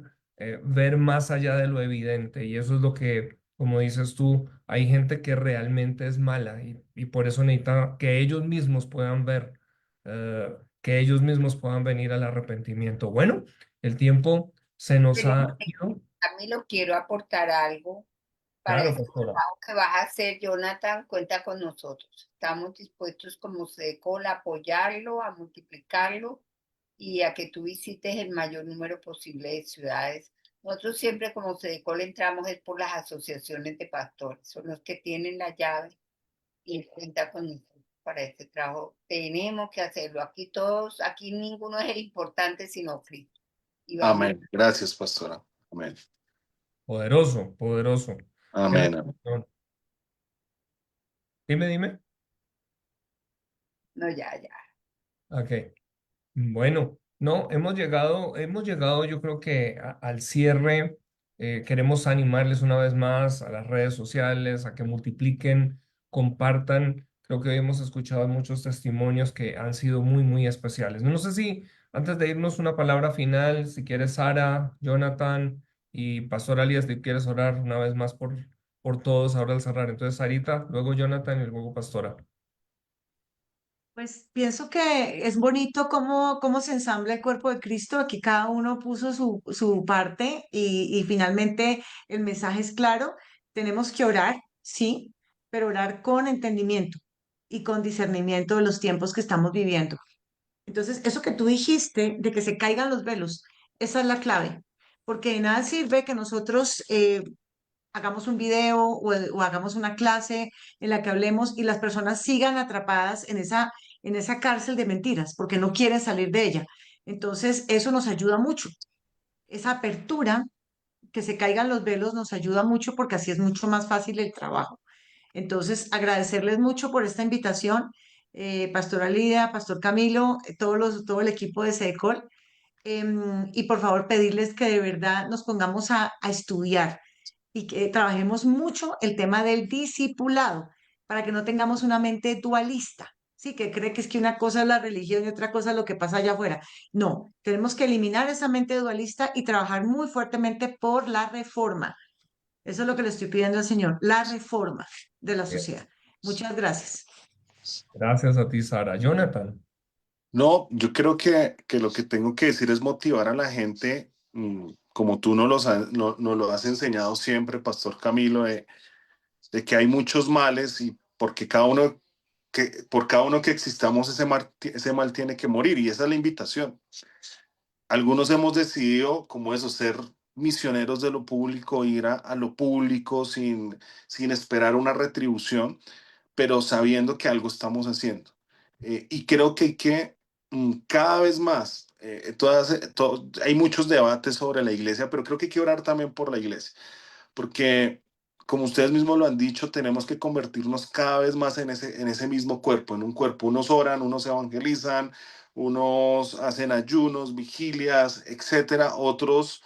ver más allá de lo evidente. Y eso es lo que, como dices tú, hay gente que realmente es mala y por eso necesita que ellos mismos puedan ver, que ellos mismos puedan venir al arrepentimiento. Bueno, el tiempo se nos Pero ha ido. a mí lo quiero aportar algo para Claro, ese pastora. trabajo que vas a hacer, Jonathan, cuenta con nosotros. Estamos dispuestos como SEDECOL a apoyarlo, a multiplicarlo y a que tú visites el mayor número posible de ciudades. Nosotros siempre como SEDECOL entramos es por las asociaciones de pastores, son los que tienen la llave y cuenta con nosotros para este trabajo. Tenemos que hacerlo. Aquí todos, aquí ninguno es el importante sino Cristo. Y vamos, Amén. Gracias, pastora. Amén. Poderoso, poderoso. Qué Amén. Amén. bendición. Dime, dime. no, ya, ya. Ok. Bueno. No, hemos llegado, yo creo que al cierre. Queremos animarles una vez más a las redes sociales, a que multipliquen, compartan. Creo que hoy hemos escuchado muchos testimonios que han sido muy, muy especiales. No sé si antes de irnos una palabra final, si quieres Sara, Jonathan y Pastor Alias, si quieres orar una vez más por todos ahora al cerrar. Entonces, Sarita, luego Jonathan y luego Pastora. Pues pienso que es bonito cómo se ensambla el cuerpo de Cristo. Aquí cada uno puso su parte y finalmente el mensaje es claro. Tenemos que orar, sí, pero orar con entendimiento y con discernimiento de los tiempos que estamos viviendo. Entonces, eso que tú dijiste de que se caigan los velos, esa es la clave, porque de nada sirve que nosotros hagamos un video o hagamos una clase en la que hablemos y las personas sigan atrapadas en esa cárcel de mentiras porque no quieren salir de ella. Entonces, eso nos ayuda mucho. Esa apertura, que se caigan los velos, nos ayuda mucho porque así es mucho más fácil el trabajo. Entonces, agradecerles mucho por esta invitación, Pastora Lidia, Pastor Camilo, todo el equipo de SEDECOL, y por favor pedirles que de verdad nos pongamos a estudiar y que trabajemos mucho el tema del discipulado para que no tengamos una mente dualista, ¿sí? Que cree que es que una cosa es la religión y otra cosa es lo que pasa allá afuera. No, tenemos que eliminar esa mente dualista y trabajar muy fuertemente por la reforma. Eso es lo que le estoy pidiendo al Señor, la reforma de la Bien. sociedad. Muchas gracias. Gracias a ti, Sara. Jonathan. No, yo creo que lo que tengo que decir es motivar a la gente, como tú nos lo has enseñado siempre, Pastor Camilo, de que hay muchos males y porque por cada uno que existamos ese mal tiene que morir y esa es la invitación. Algunos hemos decidido, como eso, ser misioneros de lo público, ir a lo público sin esperar una retribución, pero sabiendo que algo estamos haciendo. Y creo que hay que cada vez más, hay muchos debates sobre la iglesia, pero creo que hay que orar también por la iglesia, porque como ustedes mismos lo han dicho, tenemos que convertirnos cada vez más en ese mismo cuerpo, en un cuerpo. Unos oran, unos evangelizan, unos hacen ayunos, vigilias, etcétera. Otros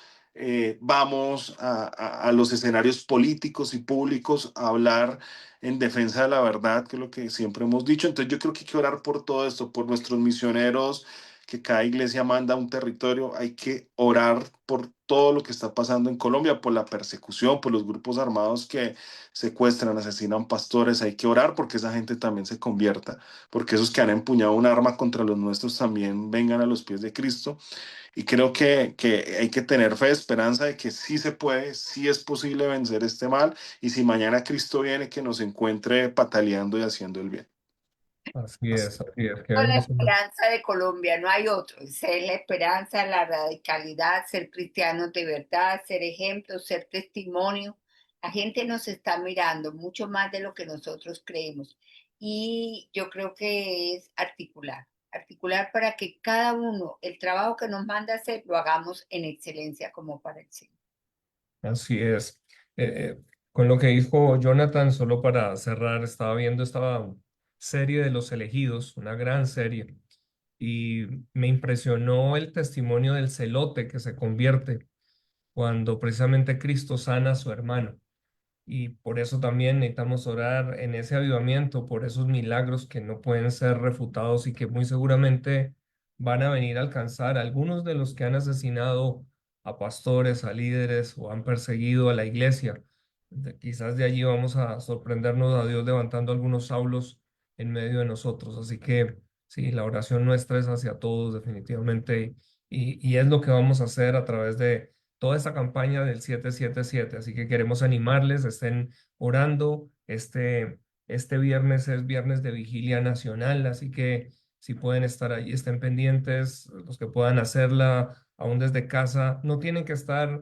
vamos a los escenarios políticos y públicos a hablar en defensa de la verdad, que es lo que siempre hemos dicho. Entonces yo creo que hay que orar por todo esto, por nuestros misioneros, que cada iglesia manda un territorio. Hay que orar por todo lo que está pasando en Colombia, por la persecución, por los grupos armados que secuestran, asesinan pastores. Hay que orar porque esa gente también se convierta, porque esos que han empuñado un arma contra los nuestros también vengan a los pies de Cristo. Y creo que hay que tener fe, esperanza de que sí se puede, sí es posible vencer este mal, y si mañana Cristo viene, que nos encuentre pataleando y haciendo el bien. Así es, así es. Qué Con la bendición. esperanza de Colombia, no hay otro. Esa es la esperanza, la radicalidad, ser cristianos de verdad, ser ejemplo, ser testimonio. La gente nos está mirando mucho más de lo que nosotros creemos. Y yo creo que es articular para que cada uno, el trabajo que nos manda hacer, lo hagamos en excelencia como para el Señor. Así es. Con lo que dijo Jonathan, solo para cerrar, estaba viendo esta serie de Los Elegidos, una gran serie, y me impresionó el testimonio del celote que se convierte cuando precisamente Cristo sana a su hermano. Y por eso también necesitamos orar en ese avivamiento, por esos milagros que no pueden ser refutados y que muy seguramente van a venir a alcanzar a algunos de los que han asesinado a pastores, a líderes o han perseguido a la iglesia. Quizás de allí vamos a sorprendernos a Dios levantando algunos Saulos en medio de nosotros. Así que sí, la oración nuestra es hacia todos definitivamente y es lo que vamos a hacer a través de toda esta campaña del 777. Así que queremos animarles, estén orando. Este viernes es viernes de vigilia nacional, así que si pueden estar ahí, estén pendientes, los que puedan hacerla aún desde casa. No tienen que estar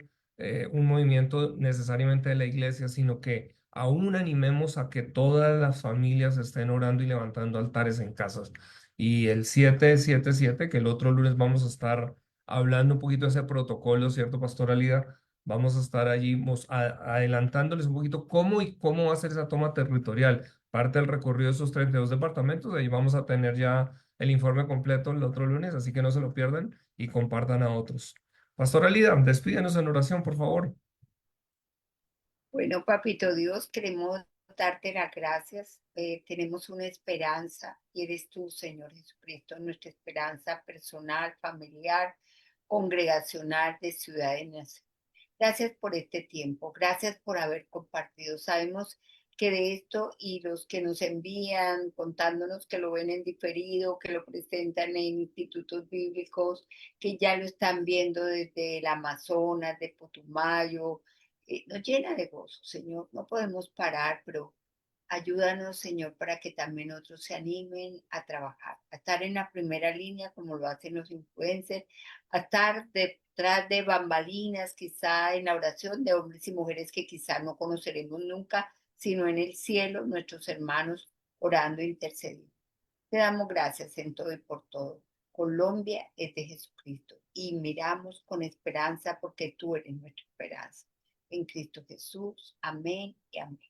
un movimiento necesariamente de la iglesia, sino que aún animemos a que todas las familias estén orando y levantando altares en casas. Y el 777, que el otro lunes vamos a estar hablando un poquito de ese protocolo, ¿cierto, Pastora Lida? Vamos a estar allí adelantándoles un poquito cómo y cómo va a ser esa toma territorial. Parte del recorrido de esos 32 departamentos, ahí vamos a tener ya el informe completo el otro lunes, así que no se lo pierdan y compartan a otros. Pastora Lida, despídenos en oración, por favor. Bueno, papito Dios, queremos darte las gracias. Tenemos una esperanza y eres tú, Señor Jesucristo, nuestra esperanza personal, familiar, congregacional de Ciudad de Nación. Gracias por este tiempo, gracias por haber compartido. Sabemos que de esto y los que nos envían contándonos que lo ven en diferido, que lo presentan en institutos bíblicos, que ya lo están viendo desde el Amazonas, de Putumayo, nos llena de gozo, Señor. No podemos parar, pero ayúdanos, Señor, para que también otros se animen a trabajar, a estar en la primera línea como lo hacen los influencers, a estar detrás de bambalinas, quizá en la oración de hombres y mujeres que quizá no conoceremos nunca, sino en el cielo, nuestros hermanos orando e intercediendo. Te damos gracias en todo y por todo. Colombia es de Jesucristo y miramos con esperanza porque tú eres nuestra esperanza. En Cristo Jesús. Amén y amén.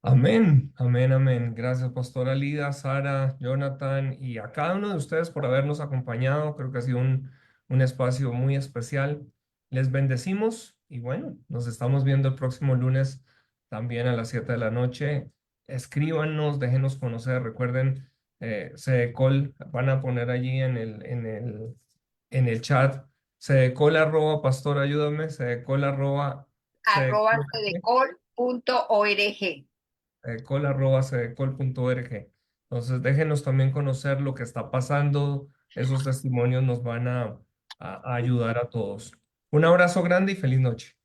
Amén, amén, amén. Gracias, Pastora Lida, Sara, Jonathan y a cada uno de ustedes por habernos acompañado. Creo que ha sido un espacio muy especial. Les bendecimos y bueno, nos estamos viendo el próximo lunes también a las 7 de la noche. Escríbanos, déjenos conocer. Recuerden, Cedecol, van a poner allí en el chat, Cedecol arroba, pastor, ayúdame, Cedecol arroba, @cedecol.org. col@cedecol.org. Entonces, déjenos también conocer lo que está pasando. Esos testimonios nos van a ayudar a todos. Un abrazo grande y feliz noche.